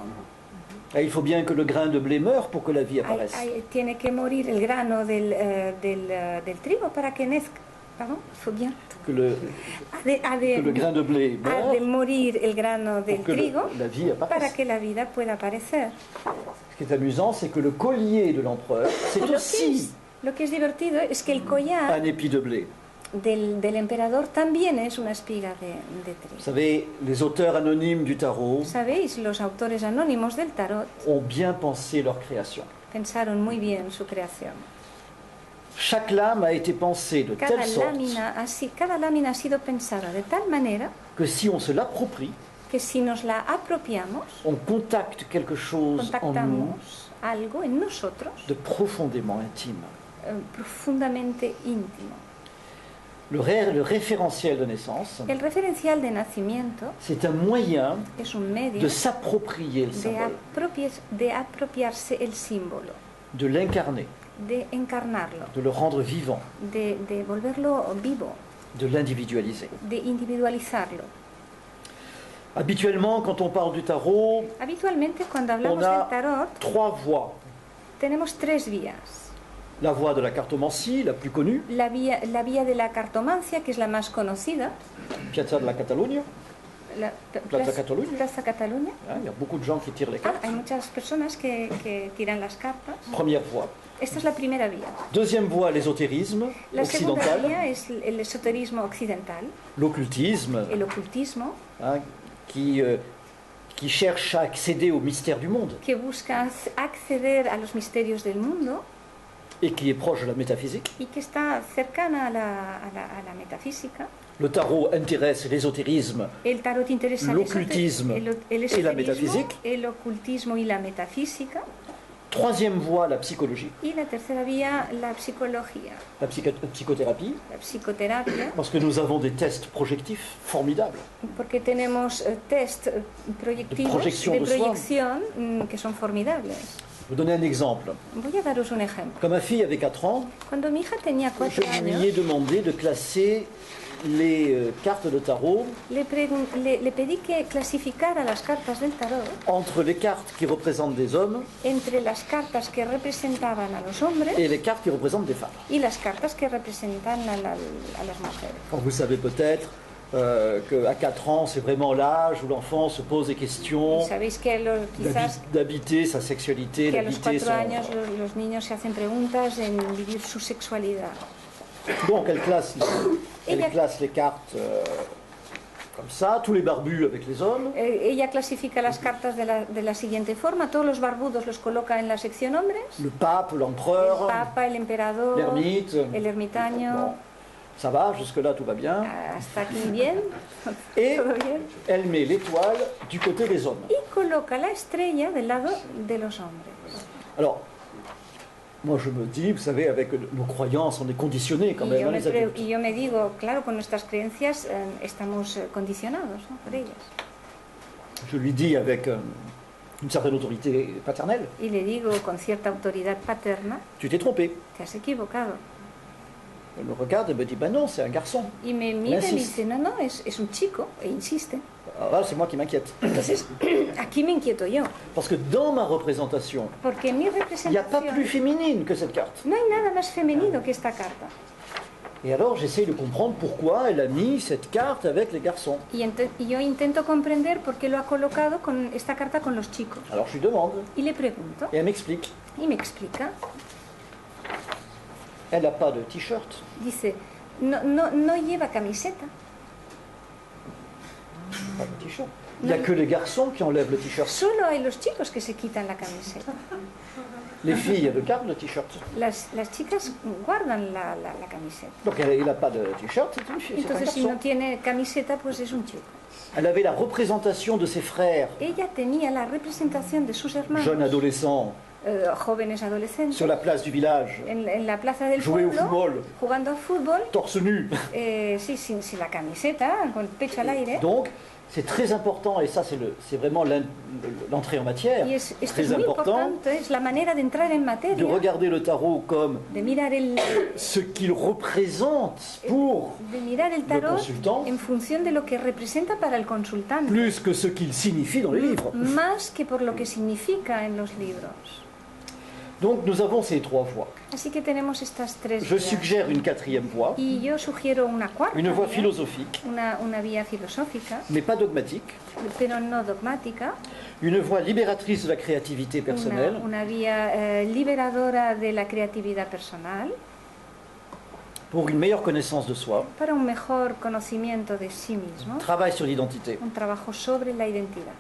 Et il faut bien que le grain de blé meure pour que la vie apparaisse. Tiene que morir el grano del trigo para que nazca. Pardon, faut bien. Que le que le grain de blé Ha de meure morir el grano del pour que trigo la vie para apparaisse. que la vida pueda aparecer. Ce qui est amusant, c'est que le collier de l'empereur, c'est aussi Lo que es divertido es que el collar un épi de blé. del emperador también es una espiga de Vous trigo. savez, les auteurs anonymes du tarot Sabéis, los autores anónimos del tarot ont bien pensé leur création. pensaron muy bien su creación. Chaque lame a été pensée de Cada telle sorte cada lámina ha sido pensada de tal manera que si on se l'approprie, que si nos la apropiamos, on contacte quelque chose en nous contactamos algo en nosotros de profondément intime. Profundamente íntimo. Le référentiel de naissance, El referencial de nacimiento c'est un moyen es un medio de s'approprier le symbole, de apropiarse el símbolo, de l'incarner, de encarnarlo, de le rendre vivant, de volverlo vivo, de l'individualiser. de individualizarlo. Habituellement, quand on parle du tarot, Habitualmente, cuando hablamos On a- del tarot, 3 voies. tenemos 3 vías. La voie de la cartomancie, la plus connue, La vía de la cartomancia, que es la más conocida, Piazza de la Catalunya. la Plaza Catalunya. Plaza Catalunya. Hein, il y a beaucoup de gens qui tirent les Ah, cartes. hay muchas personas que tiran las cartas. Première voie. Esta es la primera vía. Deuxième voie, l'ésotérisme La segunda occidental, vía es el esoterismo occidental, l'occultisme, el ocultismo, hein, qui cherche à accéder au mystère du monde que busca acceder a los misterios del mundo et qui est proche de la métaphysique. y que está cercana a la metafísica. Le tarot intéresse l'ésotérisme, El tarot interesa L'occultisme el y la esoterismo, metaphysique. el ocultismo y la metafísica. Troisième voie, la psychologie, Y la tercera vía, la psicología, la psychothérapie, la psicoterapia, parce que nous avons des tests projectifs formidables. porque tenemos test proyectivos proyección de de soi. proyección que son formidables. Je vais vous donner un exemple. Voy a daros un ejemplo. Quand ma fille avait 4 ans, Cuando mi hija tenía je 4 lui años, ai demandé de classer les cartes de tarot le pedí que clasificara las cartas del tarot entre les cartes qui représentent des hommes entre las cartas que representaban a los hombres et les cartes qui représentent des femmes. y las cartas que representan a las mujeres. Alors vous savez peut-être qu'à 4 ans, c'est vraiment l'âge où l'enfant se pose des questions, Y sabéis que quizás d'habiter sa sexualité, que a los d'habiter 4 años son... los niños se hacen preguntas en vivir su sexualidad. Donc elle classe Ella- les cartes comme ça, tous les barbus avec les hommes, Ella clasifica las cartas de la siguiente forma. Todos los barbudos los coloca en la sección hombres. le pape, El l'empereur, papa, el emperador, l'ermite. el ermitaño. Bon, ça va, jusque-là tout va bien. Hasta aquí bien. Et Todo bien. elle met l'étoile du côté des hommes. Y coloca la estrella del lado de los hombres. Alors, moi je me dis, vous savez, avec nos croyances, on est conditionné quand même, hein, les adultes. Y yo me digo, claro, con nuestras creencias estamos condicionados, ¿no?, por ellas. Je lui dis avec une certaine autorité paternelle, Y le digo con cierta autoridad paterna, tu t'es trompé. te has equivocado. Elle me regarde et me dit, ben non, c'est un garçon. Y me mira y me Insiste. dice, no, no, es un chico, e insiste. Alors là, c'est moi qui m'inquiète. Entonces, aquí me inquieto yo, Parce que dans ma représentation, porque en mi il n'y a pas plus representación féminine que cette carte. no hay nada más femenino que esta carta. Et alors j'essaie de comprendre pourquoi elle a mis cette carte avec les garçons. Y yo intento comprender por qué lo ha colocado con esta carta con los chicos. Alors je lui demande, Y le pregunto, et elle m'explique. y me explica. Elle n'a pas de t-shirt, Dice, no lleva camiseta. pas de t-shirt. Il n'y a que les garçons qui enlèvent le t-shirt. Solo hay los chicos que se quitan la camiseta. Les filles, elles gardent le t-shirt. Las chicas guardan la camiseta. Donc il n'a pas de t-shirt, c'est une fille, c'est un Entonces, si no garçon. tiene camiseta, pues es un chico. Elle avait la représentation de ses frères, Ella tenía la representación de sus hermanos, jeunes adolescents, jóvenes adolescentes, sur la place du village, en la plaza del jouer au pueblo, football, jugando al fútbol, torse nu. sí, sin la camiseta, con el pecho al aire. Donc c'est très important, et ça c'est vraiment l'entrée en matière, Y esto es très muy important importante, es la manera de entrar en de materia, regarder le tarot comme de mirar el ce qu'il représente pour el tarot consultant, en función de lo que representa para el consultante, plus que ce qu'il signifie dans les livres. más que por lo que significa en los libros. Donc nous avons ces 3 voies. Así que tenemos estas tres Je vías. suggère une 4e voie, Y yo sugiero una cuarta une voie vía, philosophique, una vía filosófica, mais pas dogmatique, pero no dogmática, une voie libératrice de la créativité personnelle, una vía liberadora de la creatividad personal, pour une meilleure connaissance de soi, para un mejor conocimiento de sí mismo, travail sur l'identité. un trabajo sobre la identidad.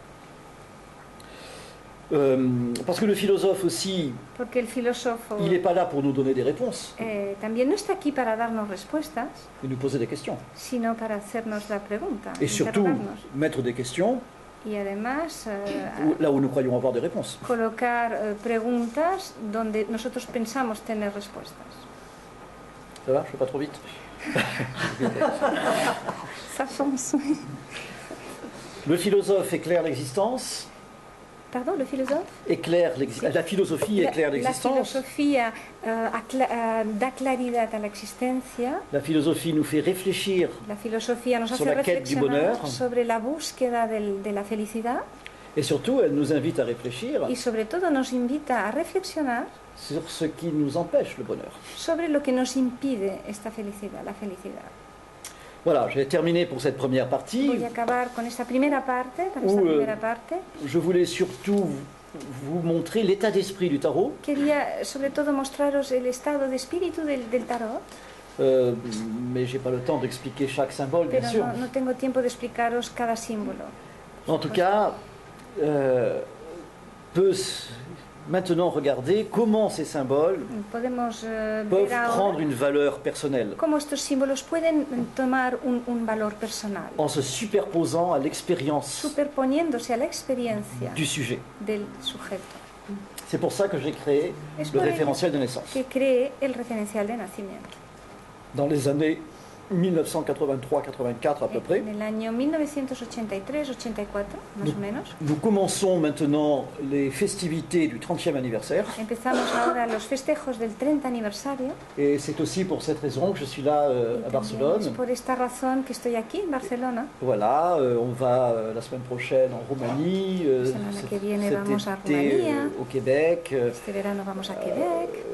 Parce que le philosophe aussi, Porque el filósofo il n'est pas là pour nous donner des réponses, también no está aquí para darnos respuestas, et nous poser des questions. sino para hacernos la pregunta, Et surtout, interrogarnos. mettre des questions Y además là où nous croyons avoir des réponses. colocar preguntas donde nosotros pensamos tener respuestas. Ça va? Je ne fais pas trop vite? Ça fonce. Le philosophe éclaire l'existence, Pardon, le philosophe? la philosophie éclaire La l'existence. filosofía da claridad a la existencia. La philosophie nous fait réfléchir La filosofía nos Sur hace la quête du reflexionar bonheur. sobre la búsqueda de la felicidad et surtout elle nous invite à réfléchir y sobre todo nos invita a reflexionar sur ce qui nous empêche le bonheur. sobre lo que nos impide esta felicidad, la felicidad. Voilà, je vais terminer pour cette première partie Voy a acabar con esta primera parte, je voulais surtout vous montrer l'état d'esprit du tarot, Quería sobre todo mostraros el estado de espíritu del tarot, mais j'ai pas le temps d'expliquer chaque symbole, bien pero sûr. no tengo tiempo de explicaros cada símbolo. En tout cas, peut maintenant regarder comment ces symboles Podemos peuvent ver ahora prendre une valeur personnelle cómo estos símbolos pueden tomar un valor personal, en se superposant à l'expérience superponiéndose a la experiencia du sujet. del sujeto. C'est pour ça que j'ai créé Es le por ello référentiel de naissance. que creé el referencial de nacimiento. Dans les années 1983-84 à peu près, En el año 1983-84, más o menos, nous commençons maintenant les festivités du 30e anniversaire. empezamos ahora los festejos del 30 aniversario. Et c'est aussi pour cette raison que je suis là Y à también es Barcelone. por esta razón que estoy aquí en Barcelona. Voilà, on va la semaine prochaine en Roumanie, semana que viene cet vamos a été Rumanía. au Québec. Este verano vamos a Quebec.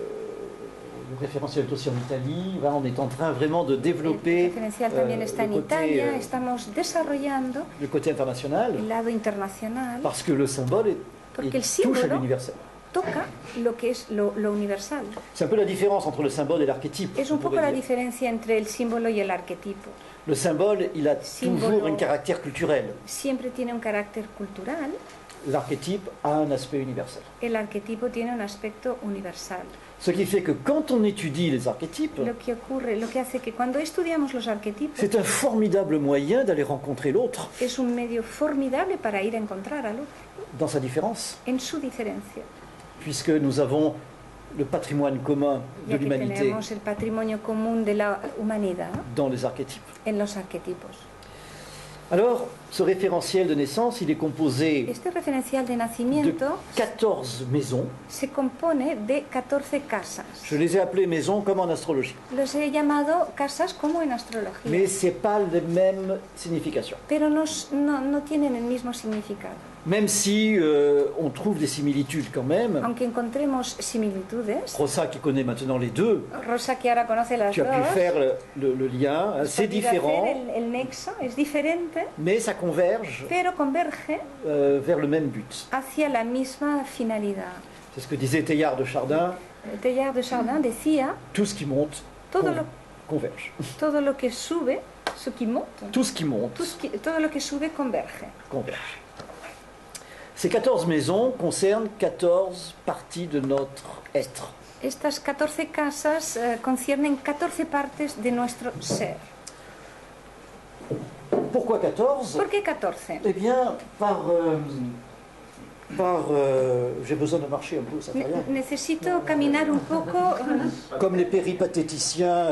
Le référentiel est aussi en Italie. Voilà, on est en train vraiment de El développer referencial también está en le côté, Italia. Estamos desarrollando le côté international, el lado internacional parce que le symbole Porque el touche à símbolo l'universel. toca lo que es lo universal. C'est un peu la différence entre le symbole et l'archétype. Es un on poco pourrait la dire. diferencia entre el símbolo y el arquetipo. Le symbole, il a Symbolo. toujours un caractère culturel. Siempre tiene un carácter cultural. L'archétype a un aspect universel. El arquetipo tiene un aspecto universal. Ce qui fait que quand on étudie les archétypes, Lo que ocurre, lo que hace que cuando estudiamos los arquetipos c'est un formidable moyen d'aller rencontrer l'autre es un medio formidable para ir a encontrar al otro dans sa différence, en su diferencia, puisque nous avons le patrimoine commun de ya que l'humanité tenemos el patrimonio común de la humanidad dans les archétypes. en los arquetipos. Alors, ce référentiel de naissance, il est composé Este referencial de de nacimiento 14 maisons. se compone de 14 casas. Je les ai appelées maisons comme en astrologie. Los he llamado casas como en astrología, Mais ce n'est pas les mêmes significations. pero no tienen el mismo significado. Même si on trouve des similitudes quand même. Aunque encontremos similitudes, Rosa qui connaît maintenant les deux, Rosa que ahora conoce las tu as pu dos, faire le lien. has C'est podido différent, hacer el nexo, es diferente, mais ça converge pero converge vers le même but. hacia la misma finalidad. C'est ce que disait Teilhard de Chardin, Teilhard de Chardin decía, tout ce qui monte todo lo, converge. todo lo que sube, ce qui monte, Tout ce qui monte todo lo que sube converge. converge. Ces 14 maisons concernent 14 parties de notre être. Estas 14 casas conciernen 14 partes de nuestro ser. Pourquoi 14? ¿Por qué 14? Eh bien, j'ai besoin de marcher un peu, ça fait rien. Necesito caminar un poco. Comme les péripatéticiens,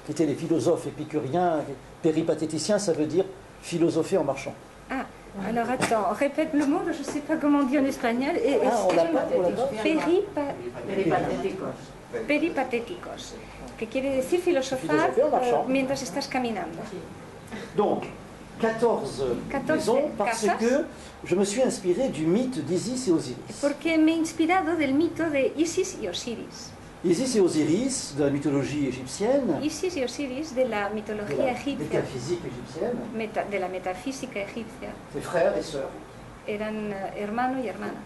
qui étaient les philosophes épicuriens, péripatéticiens, ça veut dire philosopher en marchant. Ah, alors attends, répète le mot, je ne sais pas comment on dit en espagnol. On l'a pas, on l'a pas. Peripatéticos, que quiere decir filosofar Filosofía marchando. mientras estás caminando. Donc, 14 maisons, parce casas. que je me suis inspiré du mythe d'Isis et Osiris. Porque me he inspirado del mito de Isis y Osiris. Isis et Osiris, de la mythologie égyptienne, Isis y Osiris de la de mitología la egipcia, métaphysique égyptienne, de la metafísica egipcia, ses frères et sœurs. eran hermano y hermana.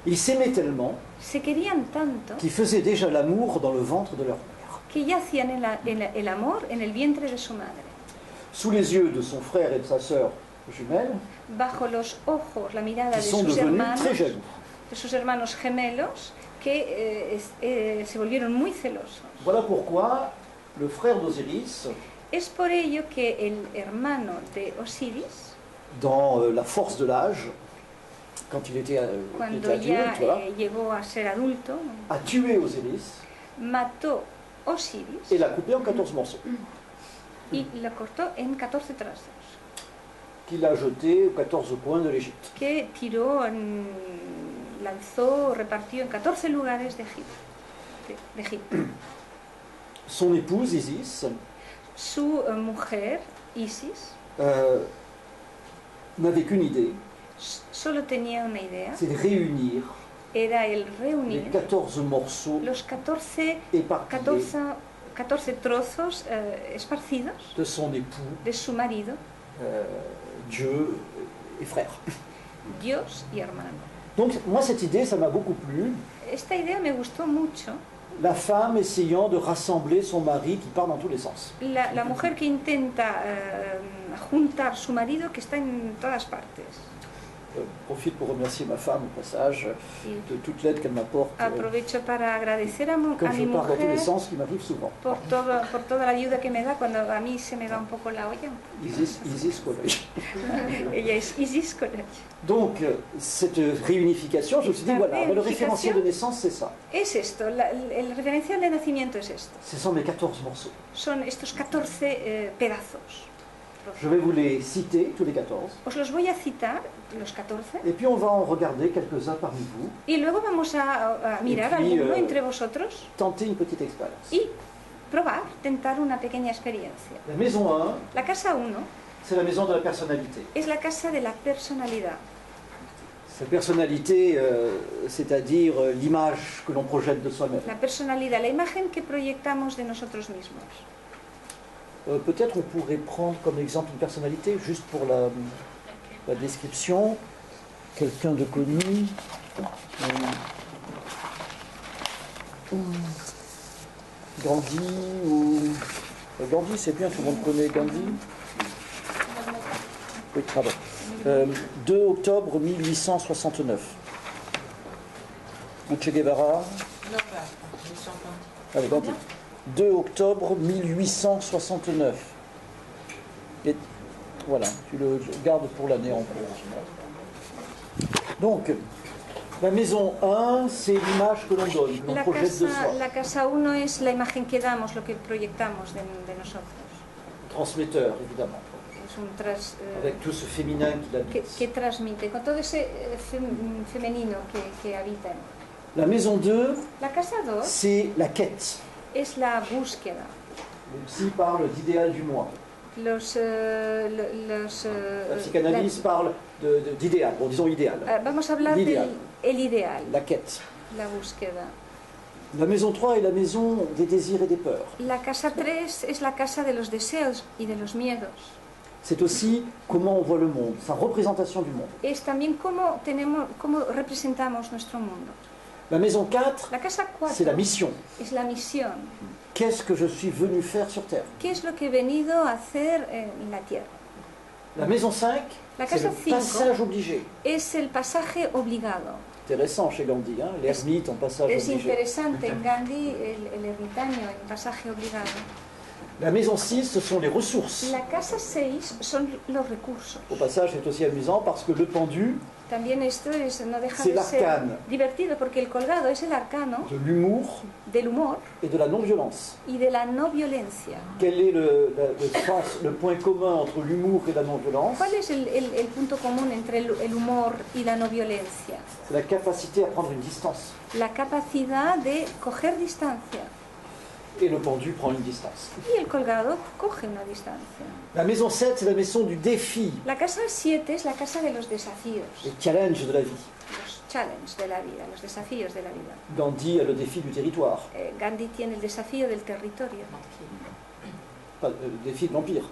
Ils s'aimaient tellement Se querían tanto qu'ils faisaient déjà l'amour dans le ventre de leur mère. que ya hacían el amor en el vientre de su madre. Sous les yeux de son frère et de sa sœur jumelle, Bajo los ojos, la mirada qui de sont sus devenus très hermanos jaloux. gemelos, que se volvieron muy celosos. Voilà pourquoi le frère d'Osiris, Es por ello que el hermano de Osiris, dans la force de l'âge, quand il était cuando adulte, ya voilà, llegó a ser adulto, a tué Osiris mató Osiris et l'a coupé en 14 morceaux, y lo cortó en 14 trazos, qu'il a jeté aux 14 coins de l'Égypte. que lanzó, repartió en 14 lugares de Egipto. Son épouse Isis Su mujer, Isis, n'avait qu'une idée, solo tenía una idea, c'est de réunir era el les reunir 14 morceaux los 14 éparpillés 14 trozos esparcidos de son époux, de su marido, Dieu et frère. Dios y hermano. Donc moi cette idée, ça m'a beaucoup plu. Esta idea me gustó mucho. La femme essayant de rassembler son mari qui part dans tous les sens. La mujer que intenta juntar su marido que está en todas partes. profite pour remercier ma femme au passage Y de toute l'aide qu'elle m'apporte. aprovecho para agradecer a Comme mi je parle dans tous les mujer sens, ce qui m'arrive souvent. por toda la ayuda que me da cuando a mí se me va un poco la olla. Isis College. Ella es Isis College. Donc, cette réunification, je me suis dit, voilà, le référentiel de naissance, c'est ça. Es esto, el referencial de nacimiento es esto. Ce sont mes 14 morceaux. Son estos 14 pedazos. Je vais vous les citer, tous les 14. Os los voy a citar, los 14, Et puis, on va en regarder quelques-uns parmi vous. y luego vamos a mirar Y puis, alguno entre vosotros Tenter une petite expérience. y probar, tentar una pequeña experiencia. La maison 1, La casa 1 c'est la maison de la personnalité. es la casa de la personalidad. Cette personnalité, c'est-à-dire l'image que l'on projette de soi-même. La personalidad, la imagen que proyectamos de nosotros mismos. Peut-être on pourrait prendre comme exemple une personnalité, juste pour la description. Quelqu'un de connu. Gandhi ou... Gandhi, c'est bien, tout le monde connaît Gandhi. Oui, pardon. 2 octobre 1869. Ou Che Guevara. Allez, Gandhi. 2 octobre 1869. Et voilà, tu le gardes pour l'année en cours. Donc, la maison 1, c'est l'image que l'on donne, que l'on projette de soi. La casa 1 es la imagen que damos, lo que proyectamos de nosotros. Transmetteur, évidemment. Es un Avec tout ce féminin qu'il habite. que transmite, con todo ese femenino que habita. La maison 2, La casa 2 c'est la quête. es la búsqueda. Le psy parle d'idéal du moi. La psychanalyse parle d'idéal. Bon, disons idéal. Vamos a hablar del ideal, La quête. la búsqueda. La maison 3 est la maison des désirs et des peurs. La casa 3 es la casa de los deseos y de los miedos. C'est aussi comment on voit le monde, sa représentation du monde. Es también cómo representamos nuestro mundo. La maison 4, La casa 4 c'est la mission. es la misión. Qu'est-ce que je suis venu faire sur Terre? ¿Qué es lo que he venido a hacer en la tierra? La maison 5, La c'est casa le 5 passage obligé. es el pasaje obligado. Intéressant chez Gandhi, hein? L'ermite en passage Es obligé. interesante en Gandhi el ermitaño en pasaje obligado. La maison 6, ce sont les ressources. La casa 6 son los recursos. Au passage, c'est aussi amusant parce que le pendu, También esto no deja c'est de ser l'arcane divertido porque el colgado es el arcano de l'humour del humor et de la non-violence. y de la no violencia. Quel est le point commun entre l'humour et la non-violence? ¿Cuál es el punto común entre el humor y la no violencia? C'est la capacité à prendre une distance. La capacidad de coger distancia. Et le pendu prend une distance. Y el colgado coge una distancia. La maison 7, c'est la maison du défi, La casa 7 es la casa de los desafíos, les challenges de la vie. los challenges de la vida, los desafíos de la vida. Gandhi a le défi du territoire, Gandhi tiene el desafío del territorio, pas le défi de l'empire,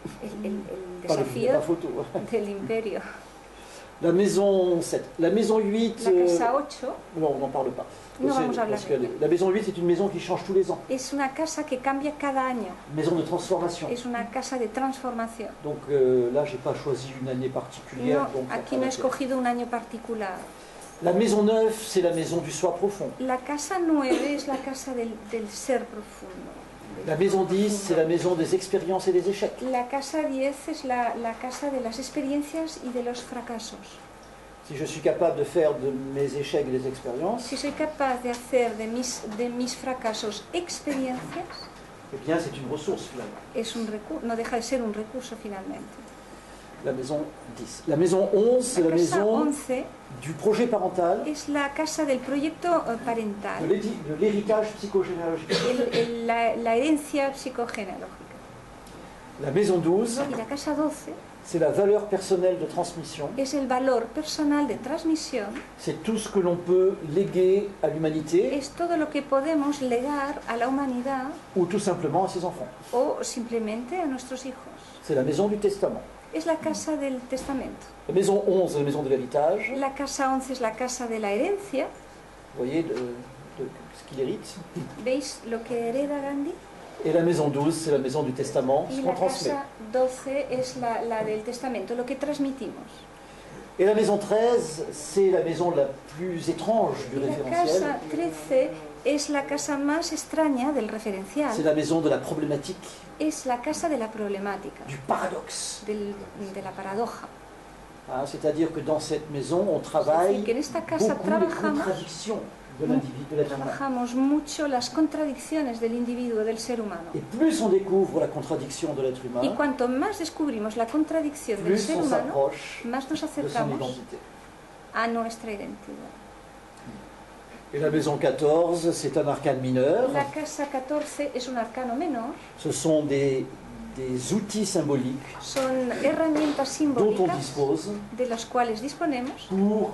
el pas la desafío photo. del imperio. La maison 7. La maison 8, La casa 8 non, on n'en parle pas. No C'est- vamos a hablar parce de que ella. la maison 8, c'est une maison qui change tous les ans. es una casa que cambia cada año, Maison de transformation. es una casa de transformación. Donc là, j'ai pas choisi une année particulière. No, donc aquí no he escogido un año particular. La maison 9, c'est la maison du soi profond. La casa 9 es la casa del ser profundo. La maison 10, c'est la maison des expériences et des échecs. La casa 10 es la casa de las experiencias y de los fracasos. Si je suis capable de faire de mes échecs et des expériences, Si soy capaz de hacer de mis fracasos experiencias, eh bien, c'est une ressource finalement. no deja de ser un recurso finalmente. La maison 10. La maison 11, c'est la La casa maison 11 du projet parental, es la casa del proyecto parental, de l'héritage psychogénéalogique. la herencia psicogénealógica. La maison 12, Y la casa 12 c'est la valeur personnelle de transmission. es el valor personal de transmisión, C'est tout ce que l'on peut léguer à l'humanité es todo lo que podemos legar a la humanidad ou tout simplement à ses enfants. o simplemente a nuestros hijos. C'est la maison du testament. Es la casa del testamento. La maison 11, c'est la maison de l'héritage. La casa 11 es la casa de la herencia. Vous voyez de ce qu'il hérite. ¿Veis lo que hereda Gandhi? Et la maison 12, c'est la maison du testament, ce Y qu'on la transmet. casa 12 es la del testamento, lo que transmitimos. Et la maison 13, c'est la maison la plus étrange du Y la référentiel. casa 13 es la casa más extraña del referencial. C'est la maison de la problématique, Es la casa de la problemática, du paradoxe. de la paradoja. Hein, c'est-à-dire que dans cette maison, on Es travaille decir, que en esta casa beaucoup les trabajamos, contradictions de l'individu, de l'être humain. trabajamos mucho las contradicciones del individuo, del ser humano. Et plus on découvre la contradiction de l'être Y humain, cuanto más descubrimos la contradicción del plus ser on humano, s'approche más nos de son acercamos identité. a nuestra identidad. Et la maison 14, c'est un arcane mineur. La casa 14 es un arcano menor, Ce sont des outils symboliques son herramientas dont on simbólicas dispose de las cuales disponemos pour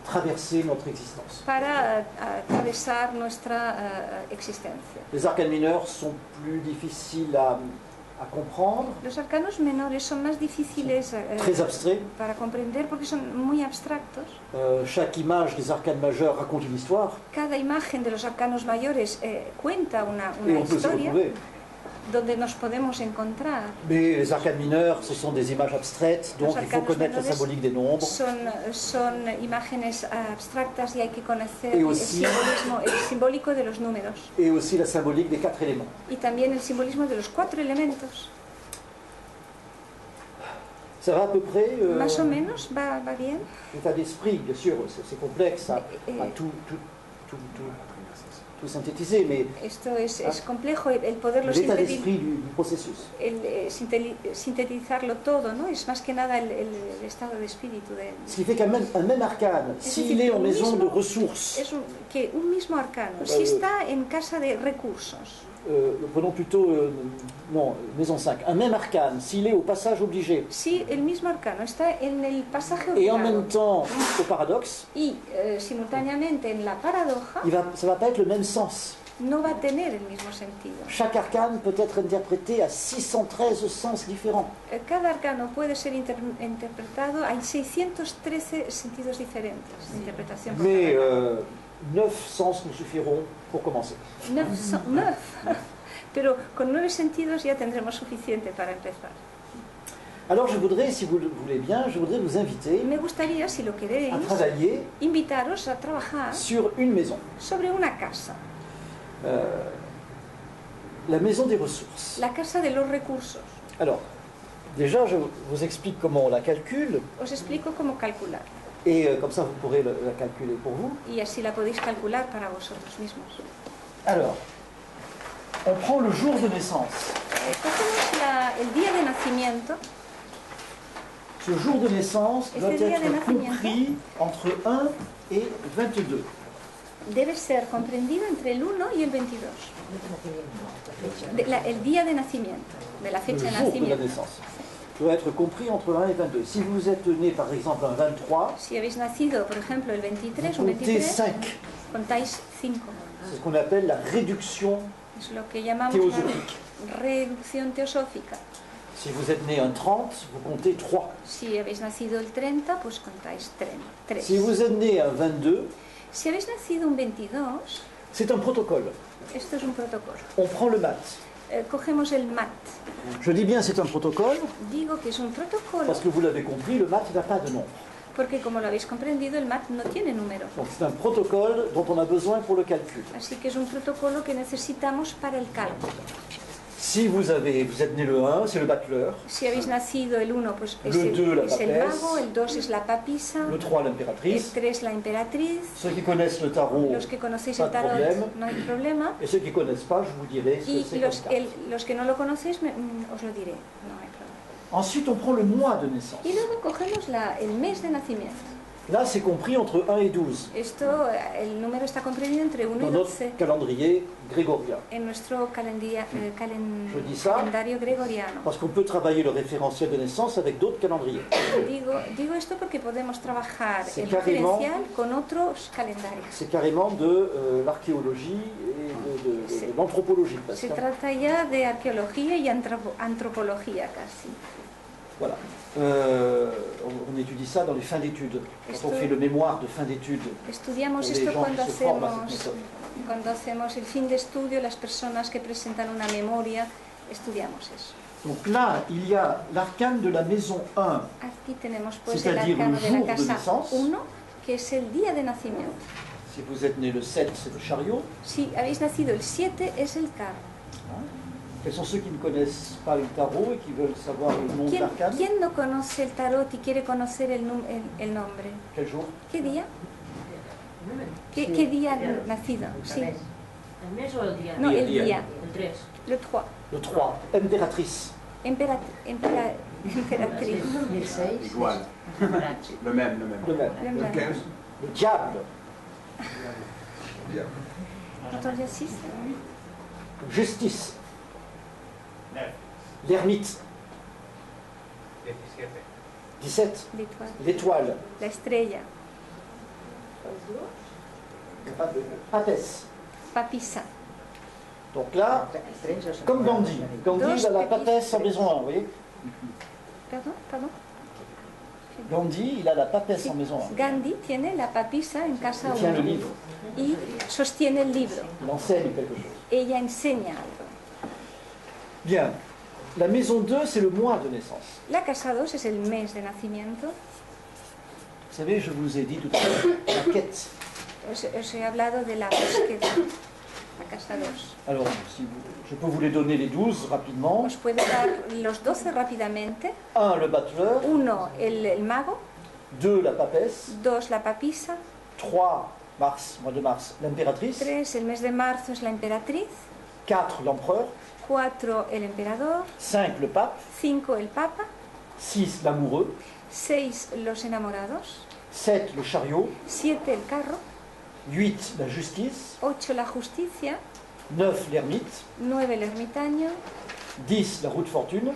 traverser notre existence. para atravesar nuestra existencia. Les arcanes mineurs sont plus difficiles à comprendre, Los arcanos menores son más difíciles très abstraits. para comprender porque son muy abstractos. Chaque image des arcanes majeurs raconte une histoire Cada imagen de los arcanos mayores cuenta una et on peut se historia retrouver. donde nos podemos encontrar. Mais les arcanes mineurs, ce sont des images abstraites, donc il faut arcanos connaître la menores symbolique des nombres. Son imágenes abstractas y hay que conocer Y el aussi- simbolismo, el simbólico de los números Et aussi la symbolique des 4 éléments. y también el simbolismo de los 4 elementos. Ça va à peu près Más o menos va bien. l'état d'esprit, bien sûr, c'est complexe à Et- tout synthétiser, mais Esto es complejo el poderlo l'état d'esprit du processus. sintetizarlo todo, ¿no? Es más que nada el estado de espíritu de... Ce qui fait qu'un même arcane, Es s'il decir, est en un maison de mismo- ressources, que un mismo arcano, si está en casa de recursos, prenons plutôt, non, maison 5, un même arcane, s'il est au passage obligé, si el mismo arcano está en el pasaje et en obligado même temps au paradoxe, y simultáneamente en la paradoja, ça va pas être le même sens. no va a tener el mismo sentido. Chaque arcane peut être interprété à 613 sens différents. Cada arcano puede ser interpretado, hay 613 sentidos diferentes de interpretación. por Mais cada arcano. 9 sens nous suffiront pour commencer. 9. Pero con 9 sentidos ya tendremos suficiente para empezar. Alors je voudrais, si vous le voulez bien, je voudrais vous inviter Me gustaría, si lo queréis, à travailler invitaros a trabajar sur une maison, sobre una casa, la maison des ressources. la casa de los recursos. Alors, déjà, je vous explique comment on la calcule, Os explico cómo calcular et comme ça vous pourrez la calculer pour vous. y así la podéis calcular para vosotros mismos. Alors, on prend le jour de naissance. Cogemos el día de nacimiento. Ce jour de naissance Este doit día de être nacimiento compris entre 1 et 22. Debe ser comprendido entre el 1 y el 22. El día de nacimiento, de la Le fecha de jour de la nacimiento. naissance doit être compris entre 1 et 22. Si vous êtes né par exemple un 23, Si habéis nacido, por ejemplo, el 23 o vous comptez 23, 5. contáis 5. C'est ce qu'on appelle la réduction. Es lo que llamamos Teosófica. la reducción teosófica. Si vous êtes né un 30, vous comptez 3. Si habéis nacido el 30, pues contáis 3. Si vous êtes né un 22, Si habéis nacido un 22, c'est un protocole. esto es un protocolo. On prend le maths. Cogemos el mat. Je dis bien c'est un protocole Digo que es un protocolo parce que vous l'avez compris, le maths n'a pas de nombre. porque, como lo habéis comprendido, el mat no tiene número. Donc c'est un protocole dont on a besoin pour le calcul. Así que es un protocolo que necesitamos para el cálculo. Si vous êtes né le 1, c'est le battleur, Si habéis nacido el 1, pues es Le 2, la es el papesse. mago, el 2 es la papisa, le 3 el l'impératrice. 3 la emperatriz. Ceux qui connaissent le tarot, Los que conocéis pas el de tarot, problème. no hay problema. Et ceux qui ne connaissent pas, je vous dirai ce que Y c'est comme carte. los que no lo conocéis, os lo diré. No hay problema. Ensuite, on prend le mois de naissance. Y luego cogemos el mes de nacimiento. Là, c'est compris entre 1 et 12 Esto, el número está comprendido entre 1 y dans notre 12 calendrier grégorien. en nuestro Je dis ça. calendario gregoriano. Parce qu'on peut travailler le référentiel de naissance avec d'autres calendriers. Digo esto porque podemos trabajar C'est el carrément- referencial con otros calendarios. C'est carrément de l'archéologie et de l'anthropologie. presque, Se hein. trata ya de arqueología y antropología casi. Voilà. On étudie ça dans les fins d'études. Quand on Esto- fait le mémoire de fin d'études, Estudiamos les esto gens qui se forment à cette méthode. cuando hacemos el fin de estudio, las personas que presentan una memoria, estudiamos eso. Donc là, il y a l'arcane de la maison 1. Aquí tenemos pues el C'est-à-dire arcano le de la jour de casa naissance. 1, que es el día de nacimiento. Si vous êtes né le 7, c'est le chariot. Si habéis nacido el 7, es el carro. Quels sont ceux qui ne connaissent pas le tarot et qui veulent savoir le nom de l'arcane? ¿Quién no conoce el tarot y quiere conocer el nombre? Quel jour? ¿Qué día? ¿Qué día ha nacido? Sí. ¿El mes o el día? No, el día. día. El 3. Le 3. Le 3. Impératrice. Emperatriz. ¿Y el 6? Igual. Le même, le même. Le même. Le Le même. 15. Le diable. Bien. Entonces 6. Justice. L'ermite. 17. L'étoile. La estrella. Papesse. Papisa. Donc là, comme Gandhi. Gandhi, il a la papesse en maison 1, vous voyez? Perdón. Gandhi, il a la papesse en maison 1. Gandhi tiene la papisa en casa Il tient le 1 livre. y sostiene el libro. Il enseigne quelque chose. Ella enseña algo. Bien. La maison 2, c'est le mois de naissance. La casa 2 es el mes de nacimiento. Vous savez, je vous ai dit tout à l'heure, la quête. Os he hablado de la búsqueda. La casa 2. Alors, si je peux vous les donner les 12 rapidement. Os puedo dar los 12 rápidamente. 1, le battleur. 1, el mago. 2, la papesse. 2, la papisa. 3, mars, mois de mars, l'impératrice. 3, el mes de marzo es la emperatriz. 4, l'empereur. 4, el emperador. 5, le pape. 5, el papa. 6, l'amoureux. 6, los enamorados. 7, le chariot. 7, el carro. 8, la justice. 8, la justicia. 9, l'ermite. 9, el ermitaño. 10, la roue de fortune.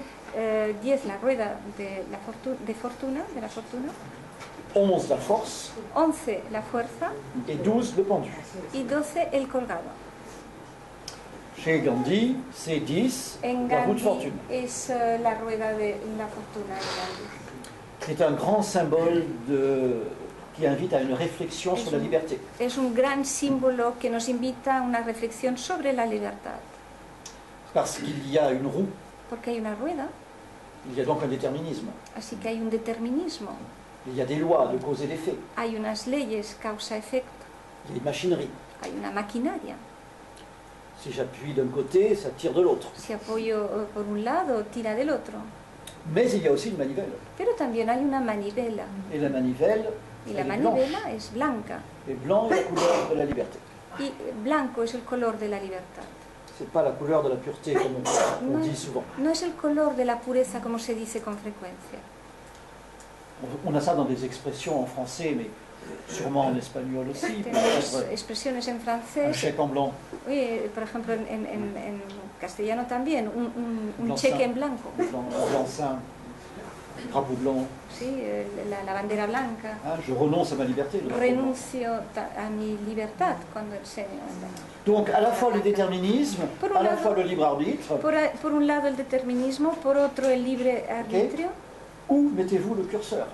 10, la rueda de la fortuna. 11, la force. 11, la fuerza. Et 12, le pendu. Y 12, el colgado. Chez Gandhi, c'est 10, En la roue de Gandhi fortune. es la rueda de la fortuna de Gandhi. C'est un grand symbole qui invite à une réflexion sur la liberté. Es un gran símbolo que nos invita a una reflexión sobre la libertad. Parce qu'il y a une roue, Porque hay una rueda, il y a donc un déterminisme. así que hay un determinismo. Il y a des lois de cause et d'effet. Hay unas leyes causa-efecto. Il y a une machinerie. Hay una maquinaria. Si j'appuie d'un côté, ça tire de l'autre. Si apoyo por un lado, tira del otro. Mais il y a aussi une manivelle. Pero también hay una manivela. Et la manivelle, Y la elle est manivela blanche. es blanca. Et blanc est la couleur de la liberté. Y blanco es el color de la libertad. C'est pas la couleur de la pureté comme on dit souvent. No es el color de la pureza como se dice con frecuencia. On a ça dans des expressions en français, mais sûrement en espagnol aussi. Tenemos Peut-être expresiones en un francés. chèque en blanc. Oye, por ejemplo, en castellano también, un Blanc cheque seing. en blanco. Blanc seing, drapeau blanc. Sí, la bandera blanca. Hein, je renonce à ma liberté. le drapeau blanc. Renuncio a mi libertad cuando enseño. Donc à la fois le déterminisme, Por un à la lado- fois le libre arbitre. Por un lado el determinismo, por otro el libre arbitrio. Où mettez-vous le curseur?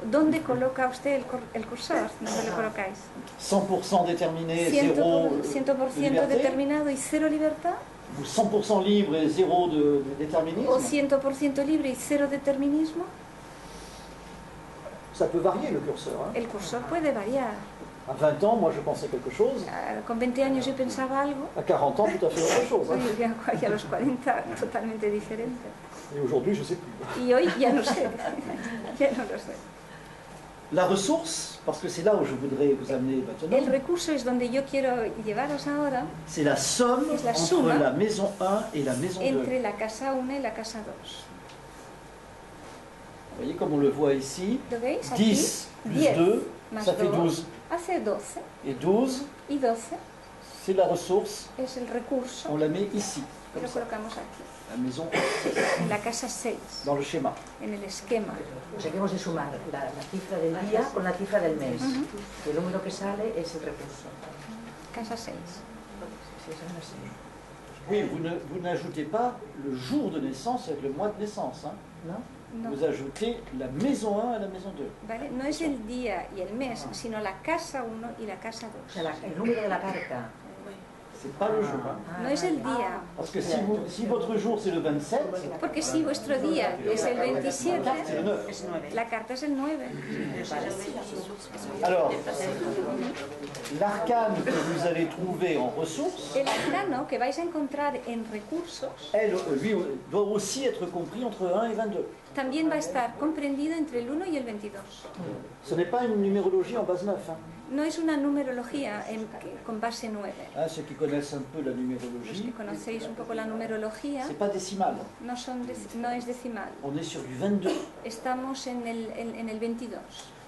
¿Dónde coloca usted el cursor? ¿Dónde lo colocáis? 100% déterminé, 0 de 100% liberté, determinado y cero libertad, ou 100% libre et 0 de déterminisme. o 100% libre y cero determinismo. Ça peut varier le curseur. Hein. El cursor puede variar. À 20 ans, moi je pensais quelque chose. Con 20 años yo pensaba algo, À 40 ans, tout à fait autre chose. Hein. y a los 40 totalmente diferente. Et aujourd'hui, je ne sais plus. Y hoy ya no sé, ya no lo sé. La ressource, parce que c'est là où je voudrais vous amener maintenant, El recurso es donde yo quiero llevaros ahora, c'est la somme Es la entre suma la maison 1 et la maison 2. entre la casa 1 y la casa 2. Vous voyez comme on le voit ici, ¿Lo veis? Aquí, 10 plus 10 2, más ça fait 2 12. hace 12, Et 12, y 12 c'est la ressource, es el recurso, on la met ici, y comme lo ça, colocamos aquí, la maison en la casa 6, dans le schéma. en el esquema. Pues aquí hemos de sumar la cifra del día con la cifra del mes. Y el número que sale es el recurso. Casa 6. Si es así. Oui, vous n'ajoutez pas le jour de naissance avec le mois de naissance. Hein. ¿No? No, Vous ajoutez la maison 1 à la maison 2. ¿vale? No es el día y el mes, sino la casa 1 y la casa O 2. sea, el número de la carta C'est pas le jour. Hein. no es el día. Parce que si votre jour c'est le 27, Porque si vuestro día es el 27, c'est le 9. la carta es el 9. Alors, l'arcane que vous allez trouver en ressources, El arcano que vais a encontrar en recursos lui, doit aussi être compris entre 1 et 22. también va a estar comprendido entre el 1 y el 22. Ce n'est pas une numérologie en base 9. Hein. No es una numerología con base 9. Hein, ceux qui connaissent un peu la Los que numérologie, conocéis un poco la numerología, c'est pas décimal. no es decimal. On est sur du 22. Estamos en el 22.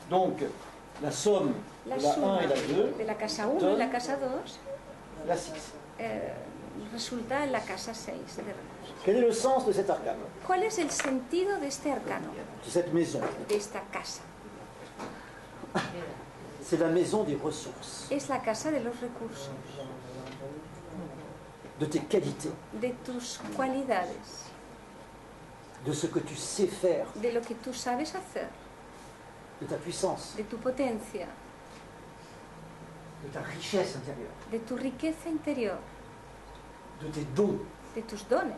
Donc, la somme La de la 1 suma et la 2, de la casa 1 y la casa 2 la 6. resulta en la casa 6 de recursos. Quel est le sens de cet arcane, ¿Cuál es el sentido de este arcano, de cette maison? de esta casa? C'est la maison des ressources, Es la casa de los recursos, de tes qualités, de tus cualidades, de ce que tu sais faire, de lo que tú sabes hacer, de ta puissance, de tu potencia, de ta richesse intérieure, de tu riqueza interior, de tes dons. de tus dones.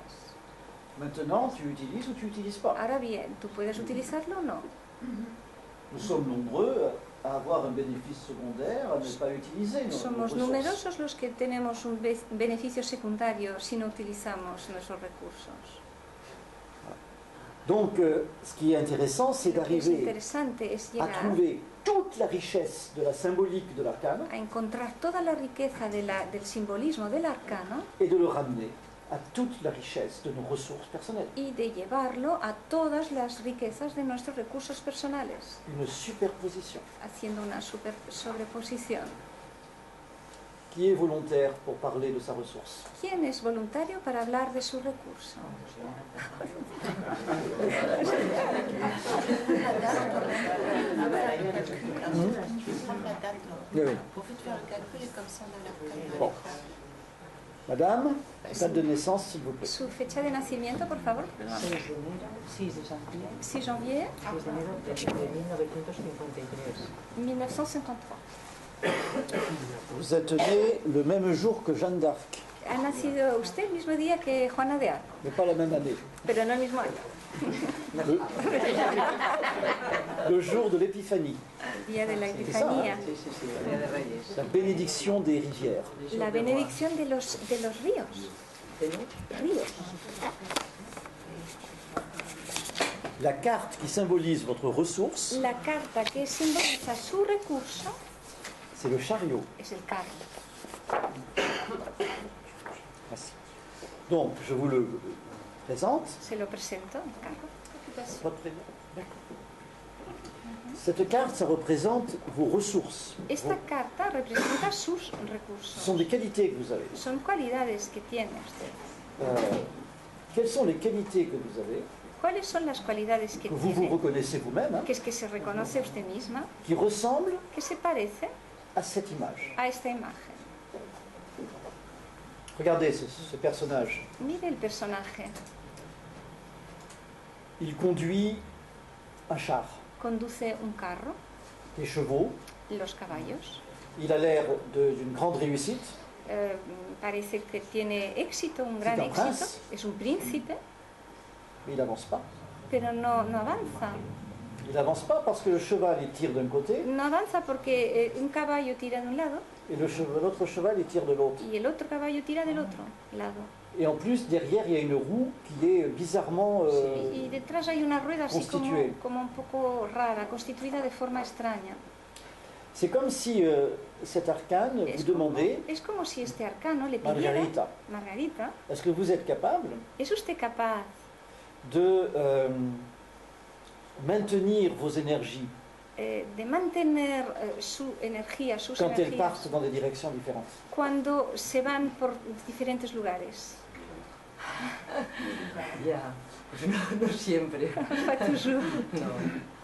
Maintenant, tu utilises ou tu n'utilises pas. Ahora bien, ¿tú puedes utilizarlo o no? Nous sommes nombreux à avoir un bénéfice secondaire, à ne pas utiliser nos Somos ressources. numerosos los que tenemos un beneficio secundario si no utilizamos nuestros recursos. Donc, ce qui est intéressant, c'est Lo que es d'arriver interesante es à llegar trouver toute la richesse de la symbolique de l'arcane a encontrar toda la riqueza del simbolismo del arcano et de le ramener à toute la richesse de nos ressources personnelles. y de llevarlo a todas las riquezas de nuestros recursos personales, Une superposition. haciendo una sobreposición. Qui est volontaire pour parler de sa ressource? ¿Quién es voluntario para hablar de su recurso? Oui, oui. Bon. Madame, date de naissance, s'il vous plaît. Su fecha de nacimiento, por favor. 6 de janvier, 6 janvier 6 de enero de 1953. 1953. Vous êtes né le même jour que Jeanne d'Arc, Ha nacido usted el mismo día que Juana de Arco, mais pas la même année. pero no el mismo año. Le jour de l'Épiphanie, El día de la ça, Epifanía. Sí, sí, sí, el Día de Reyes. la bénédiction des rivières. La benedicción de los ríos. Ríos. La carte qui symbolise votre ressource, La carta que simboliza su recurso c'est le chariot. es el carro. Merci. Donc, je vous le présente. Se lo presento, el carro. Votre prénom. D'accord. Cette carte, ça représente vos ressources. Esta carta representa sus Ce recursos. sont des qualités que vous avez. Son cualidades que tiene usted. Quelles sont les qualités que vous avez, ¿Cuáles son las cualidades que que vous vous tiene? reconnaissez vous-même, hein, Que es que se reconoce usted misma, qui ressemblent que se parece à cette image? a esta imagen. Regardez ce personnage. Mire el personaje. Il conduit un char, Conduce un carro, des chevaux. los caballos. Il a l'air d'une grande réussite. Parece que tiene éxito, un gran un éxito. prince. Es un príncipe, Mais il n'avance pas. pero no avanza. Il n'avance pas parce que le cheval il tire d'un côté No avanza porque un caballo tira de un lado et l'autre cheval il tire de l'autre. y el otro caballo tira del otro lado. Et en plus, derrière, il y a une roue qui est bizarrement... Y detrás hay una rueda así constitué. como un poco rara, constituida de forma extraña. C'est comme si cet arcane vous demandait, Es como si este arcano le pidiera, Margarita, Margarita, est-ce que vous êtes capable ¿es usted capaz de maintenir vos énergies de mantener su energía, sus quand elles energías, partent dans des directions différentes? cuando se van por diferentes lugares? Ya, no siempre. Pas toujours. No.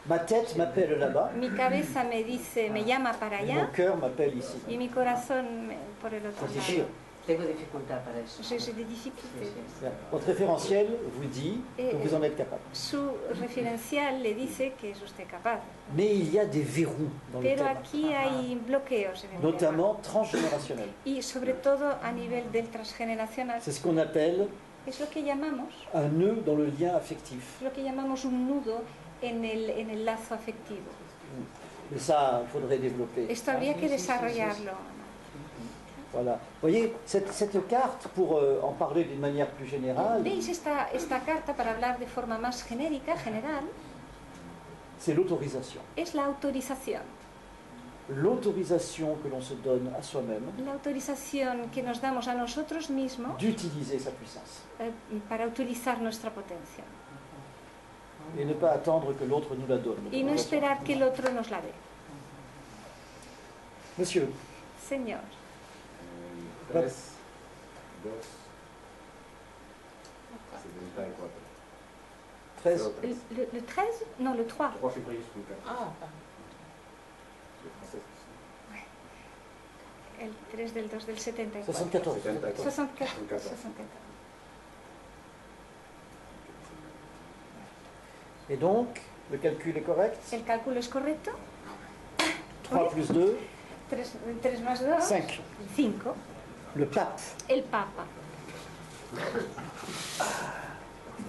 Ma tête m'appelle là-bas, Mi cabeza me dice, me llama para et mon allá, cœur m'appelle ici. y mi corazón por el otro Ça déchire. lado. Tengo dificultad para eso. J'ai des difficultés. Bien. Votre référentiel vous dit Et- que vous en êtes capable. Su referencial le dice que es usted capaz. Mais il y a des verrous dans le Pero thème, aquí hay bloqueos en el tema. notamment transgénérationnels. Y sobre todo a nivel del transgeneracional. C'est ce qu'on appelle Es lo que llamamos, un nœud dans le lien affectif. lo que llamamos un nudo en el lazo afectivo. Mais ça, il faudrait développer. Esto habría que desarrollarlo. Voilà. Vous voyez, cette carte, pour en parler d'une manière plus générale, ¿Veis esta carta para hablar de forma más genérica, general? c'est l'autorisation. Es la autorización. L'autorisation que l'on se donne à soi-même La autorización que nos damos a nosotros mismos d'utiliser sa puissance. para utilizar nuestra potencia. Et ne pas attendre que l'autre nous la donne. Y no esperar que el otro nos la dé. Monsieur, Señor, 3, 2, 74. 13. le 13? Non, le 3. 3 février 64. Ah, C'est français. El 3 del 2 del 74. 74. 74. 64. 64. Et donc, le calcul est correct. ¿El cálculo es correcto? 3 plus 2, 3 más 2. 5. 5. Le pape. El Papa.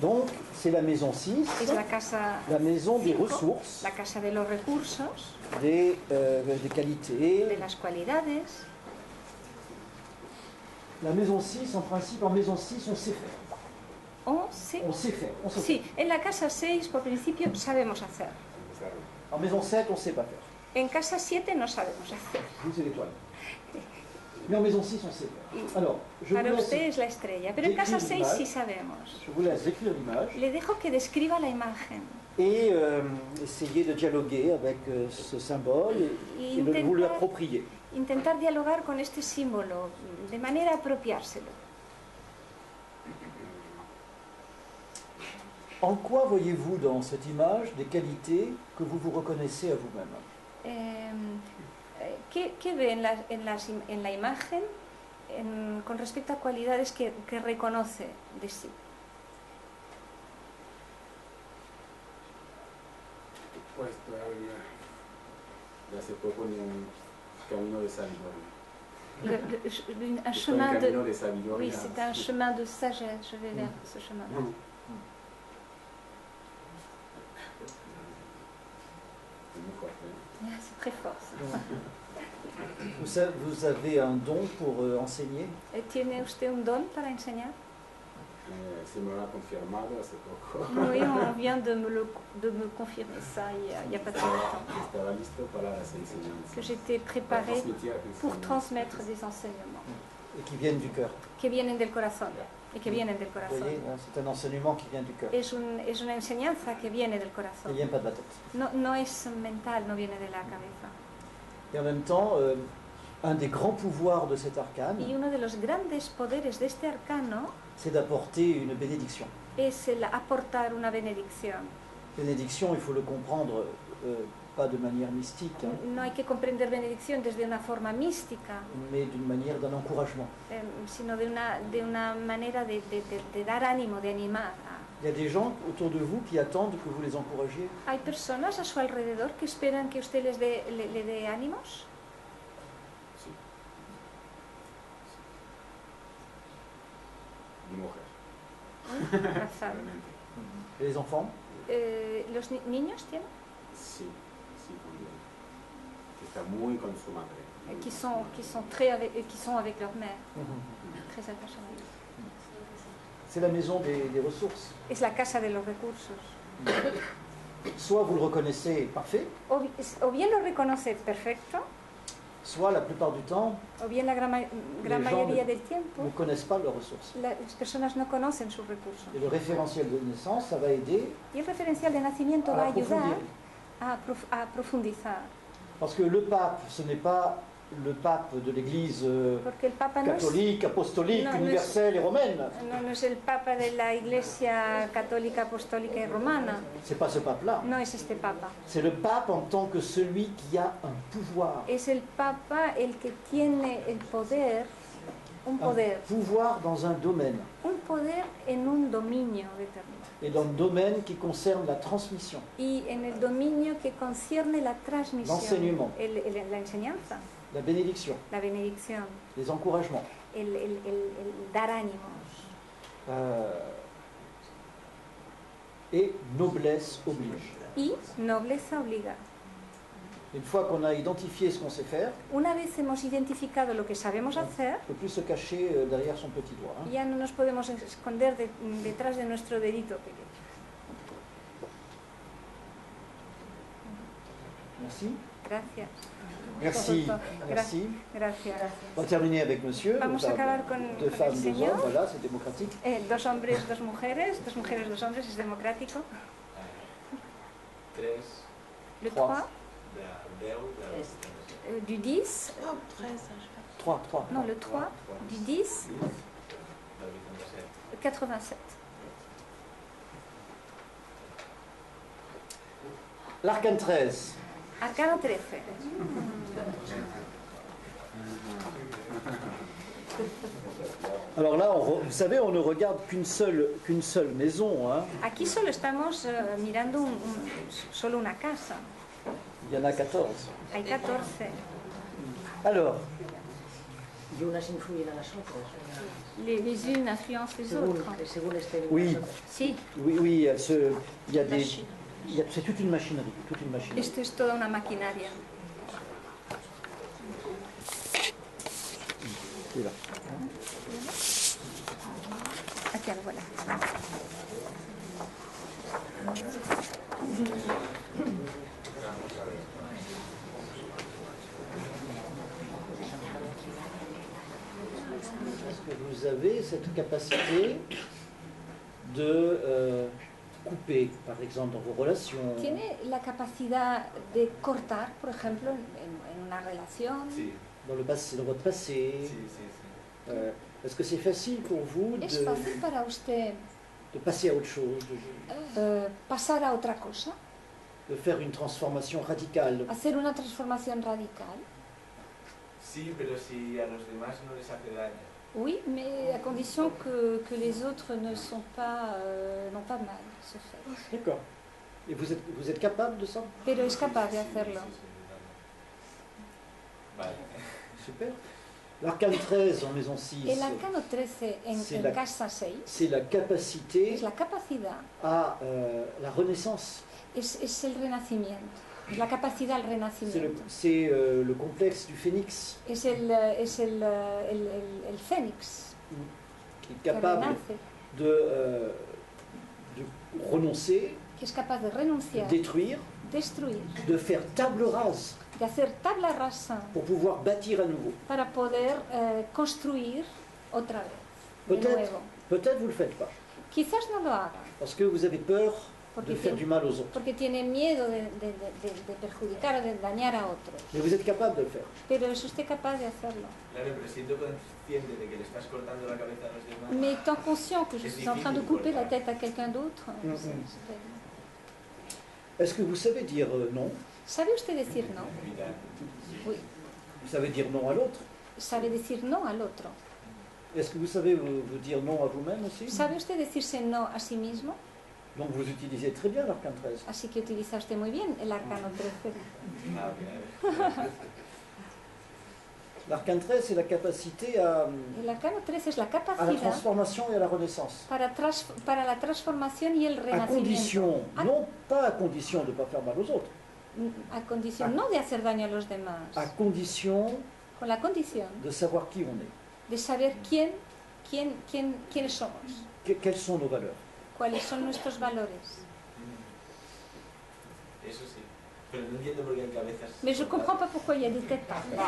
Donc, c'est la maison 6, Es la casa, la maison des 5, ressources, la casa de los recursos, des de qualités. las cualidades. La maison 6, en principe, en maison 6, on sait faire. O se- On sait faire. On sait Sí, en la casa 6, por principio, sabemos hacer. faire. En maison 7, on ne sait pas faire. En casa 7 no sabemos hacer. Vous, c'est l'étoile. Mais en maison 6, on sait faire. Alors, je Para vous usted laisse, es la estrella, pero en casa 6 sí sabemos. je vous laisse décrire l'image Le dejo que describa la imagen. et essayer de dialoguer avec ce symbole et de vous l'approprier. Intentar dialogar con este símbolo, de manera a apropiárselo. En quoi voyez-vous dans cette image des qualités que vous vous reconnaissez à vous-même? ¿Qué ve en la imagen con respecto a cualidades que reconoce de sí? Pues todavía de hace poco en un camino de sabiduría. Un Estoy en chemin camino de... de sabiduría. Oui, c'est un chemin de sagesse, je vais vers ce chemin-là. Es muy fuerte, ¿eh? C'est très fort, ça. Vous avez un don pour enseigner? ¿Tiene usted un don para enseñar? Se me lo ha confirmado hace poco. Oui, on vient de me confirmer ça il y a pas très longtemps. Estaba listo para las enseñanzas. Que j'étais Para préparée transmitir pour enseñanzas. transmettre des enseignements Et qui viennent du cœur. que vienen del corazón y que vienen del Vous corazón. voyez, hein, c'est un enseignement qui vient du cœur. Es una enseñanza que viene del Il corazón. ne vient pas de la tête. No es mental, no viene de la cabeza. Et en même temps, un des grands pouvoirs de cet arcane, Y uno de los grandes poderes de este arcano c'est d'apporter une bénédiction. es el aportar una benedicción. Bénédiction, il faut le comprendre pas de manière mystique, hein, No hay que comprender benedicción desde una forma mística, mais d'une manière d'un encouragement. sino de una manera de dar ánimo, de animar. Il y a des gens autour de vous qui attendent que vous les encouragiez. ¿Hay personas a su alrededor que esperan que usted le dé ánimos? Sí. Mi mujer, Razón. realmente. Et les enfants? ¿Los niños tienen? Sí, sí, también. Está muy con su madre. Qui sont avec leur mère, très attachés. C'est la maison des ressources. Es la casa de los recursos. Soit vous le reconnaissez parfait, O bien lo reconoce perfecto, soit la plupart du temps, o bien la gran Les mayoría gens del tiempo, ne connaissent pas leurs ressources. las personas no conocen sus recursos. Et le référentiel de naissance, ça va aider Y el referencial de nacimiento à va a ayudar approfondir. a profundizar. Parce que le pape, ce n'est pas le pape de l'Église Porque el Papa no es, catholique, apostolique, No, no es- universelle et romaine. no es el Papa de la Iglesia Católica, Apostólica y Romana. C'est pas ce pape-là. No es este Papa. C'est le pape en tant que celui qui a un pouvoir. Es el Papa el que tiene el poder un poder. pouvoir dans un domaine. Un poder en un dominio determinado. Et dans le domaine qui concerne la transmission. Y en el dominio que concierne la transmisión, L'enseignement. la enseñanza, La bénédiction, la benedicción, les encouragements. el dar ánimos. Et noblesse oblige. Y nobleza obliga. Une fois qu'on a identifié ce qu'on sait faire, Una vez hemos identificado lo que sabemos hacer, on ne peut plus se cacher derrière son petit doigt. Hein. ya no nos podemos esconder detrás de nuestro dedito pequeño. Merci. Gracias. Merci. Gra- Merci. Gracias. On va terminer avec monsieur. Vamos a acabar con Deux el femmes, deux señor. hommes, voilà, c'est démocratique. Dos hombres, dos mujeres, dos hombres, es democrático. 3, Le Trois. 3, Es- du 10, 3, 3. non, le 3, du 10, 87. L'arcane 13. Arcano 13. Alors là, vous savez, on ne regarde qu'une seule maison. Hein. Aquí solo estamos mirando solo una casa. Il y en a 14. Hay 14. Alors, Y unas influyen a las otras. Les unes influencent les autres. Según estén Oui. las otras. Sí, oui, il y a des... Machine. C'est toute une machinerie, toute une machinerie. esto es toda una maquinaria. Qui est là. Aquí, voilà. Est-ce que vous avez cette capacité de couper, par exemple, dans vos relations? ¿Tiene la capacidad de cortar, por ejemplo, en una relación? Sí, Dans le passé, dans votre passé? sí, sí. Est-ce que c'est facile pour vous ¿Es fácil para usted de passer à autre chose, pasar a otra cosa? de faire une transformation radicale? ¿Hacer una transformación radical? Sí, pero si a los demás no les hace daño. Oui, mais à condition que les autres ne sont pas, n'ont pas mal, ce fait. D'accord. Et vous êtes capable de ça? Pero es capaz de hacerlo. Vale. Super. L'arcane 13 en maison 6, El arcano 13 C'est en la- casa 6 c'est la capacité es la capacidad, à la renaissance. es el renacimiento, es la capacidad al renacimiento. C'est le complexe du phénix Es el fénix qui est que capable renace, de renoncer, que es capaz de renunciar, de détruire, destruir, de faire table rase de hacer tabla rasa pour pouvoir bâtir à nouveau. para poder construir otra vez, de Peut-être nuevo. peut-être vous ne le faites pas, Quizás no lo haga, parce que vous avez peur Porque de faire tiene- du mal aux autres. porque tiene miedo de perjudicar o de dañar a otros. Mais vous êtes capable de le faire. Pero es usted capaz de hacerlo. Claro, pero siendo consciente de que le estás cortando la cabeza a los demás. Mais étant conscient que je C'est suis en train de difficile, couper quoi. la tête à quelqu'un d'autre, Est-ce que vous savez dire non? ¿sabe usted decir no? Evitar. Oui. Vous savez dire non à l'autre? ¿Sabe decir no al otro? Est-ce que vous savez vous dire non à vous-même aussi? ¿Sabe usted decirse no a sí mismo? Donc vous utilisez très bien l'arcane 13. Así que utiliza usted muy bien el arcano 13. Ah, ok. L'arcane 13, c'est la capacité à El arcano 13 es la la capacidad transformation et à la renaissance. para la transformación y el À renacimiento. condition, non pas à condition de ne pas faire mal aux autres, A condición no de hacer daño a los demás, à condition con la condición de savoir qui on est, de saber quiénes somos, quelles sont nos valeurs. cuáles son nuestros valores. Eso sí. Pero no entiendo por qué hay cabezas. Mais je comprends pas pourquoi il y a des têtes par terre.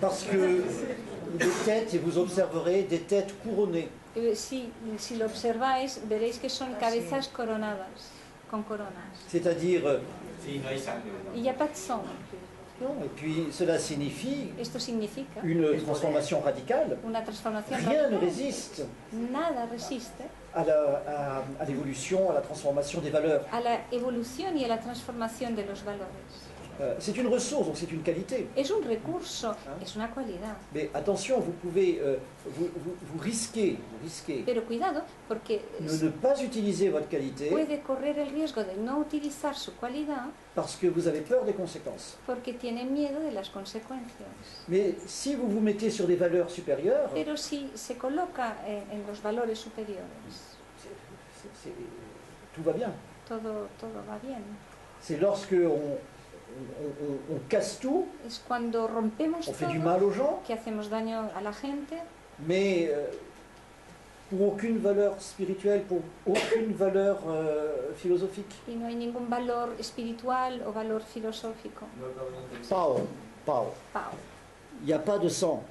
Parce que des têtes, et vous observerez, des têtes couronnées. Si lo observáis, veréis que son cabezas coronadas, con coronas. C'est-à-dire, Sí, no hay sangre. Y ¿no? il n'y a pas de sang. et puis cela signifie Esto significa une transformation radicale. una transformación Rien ne radical. résiste Nada resiste à l'évolution, à la transformation des valeurs. a la evolución y a la transformación de los valores. C'est une ressource, donc c'est une qualité. Es un recurso, es una cualidad. Mais attention, vous pouvez, vous risquez Pero cuidado, porque ne pas utiliser votre qualité puede correr el riesgo de no utilizar su cualidad parce que vous avez peur des conséquences. porque tiene miedo de las consecuencias. Mais si vous vous mettez sur des valeurs supérieures, Pero si se coloca en los valores superiores, tout va bien. todo va bien. C'est lorsque on casse tout, Es cuando rompemos on fait du todo, mal aux gens, que hacemos daño a la gente, mais pour aucune valeur spirituelle, pour aucune valeur philosophique. y no hay ningún valor espiritual o valor filosófico. Pao. Pau. Il n'y a pas de sang,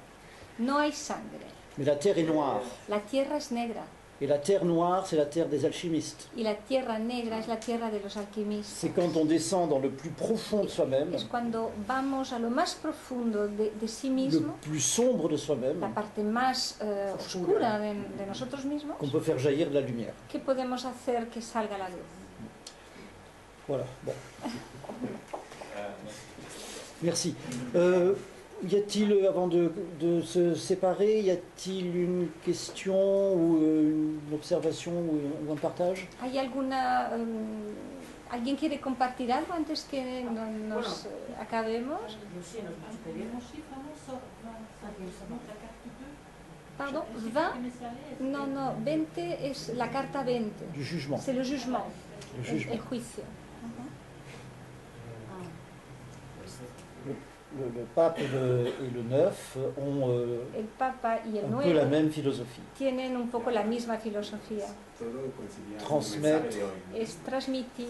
No hay sangre. mais la terre est noire. La tierra es negra. Et la terre noire, c'est la terre des alchimistes. Y la tierra negra es la tierra de los alquimistas. C'est quand on descend dans le plus profond de soi-même, Es cuando vamos a lo más profundo de sí le mismo, plus sombre de soi-même, la parte más oscura de nosotros mismos, qu'on peut faire jaillir de la lumière. que podemos hacer que salga la luz. Voilà, bon. Merci. Y a-t-il, avant de se séparer, y a-t-il une question ou une observation ou un partage? ¿Hay alguna... ¿Alguien quiere compartir algo antes que nos acabemos? Pardon, 20? No, 20 es la carta 20. Du jugement. C'est le jugement, Le jugement. el juicio. Le pape et le neuf ont El Papa y el un peu la Nuevo même philosophie. tienen un poco la misma filosofía. Todo coincidía con el Transmettre. mensaje de hoy. Es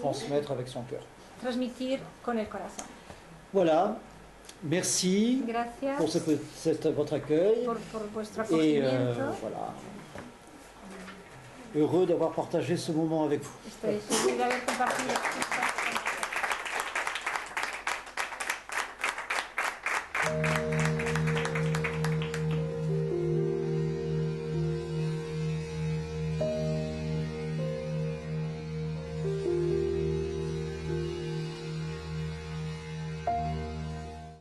Transmettre avec son cœur. transmitir con el corazón. Voilà. Merci Gracias pour votre accueil. por vuestro Et acogimiento. voilà. Heureux d'avoir partagé ce moment avec vous. Estoy feliz de haber compartido esta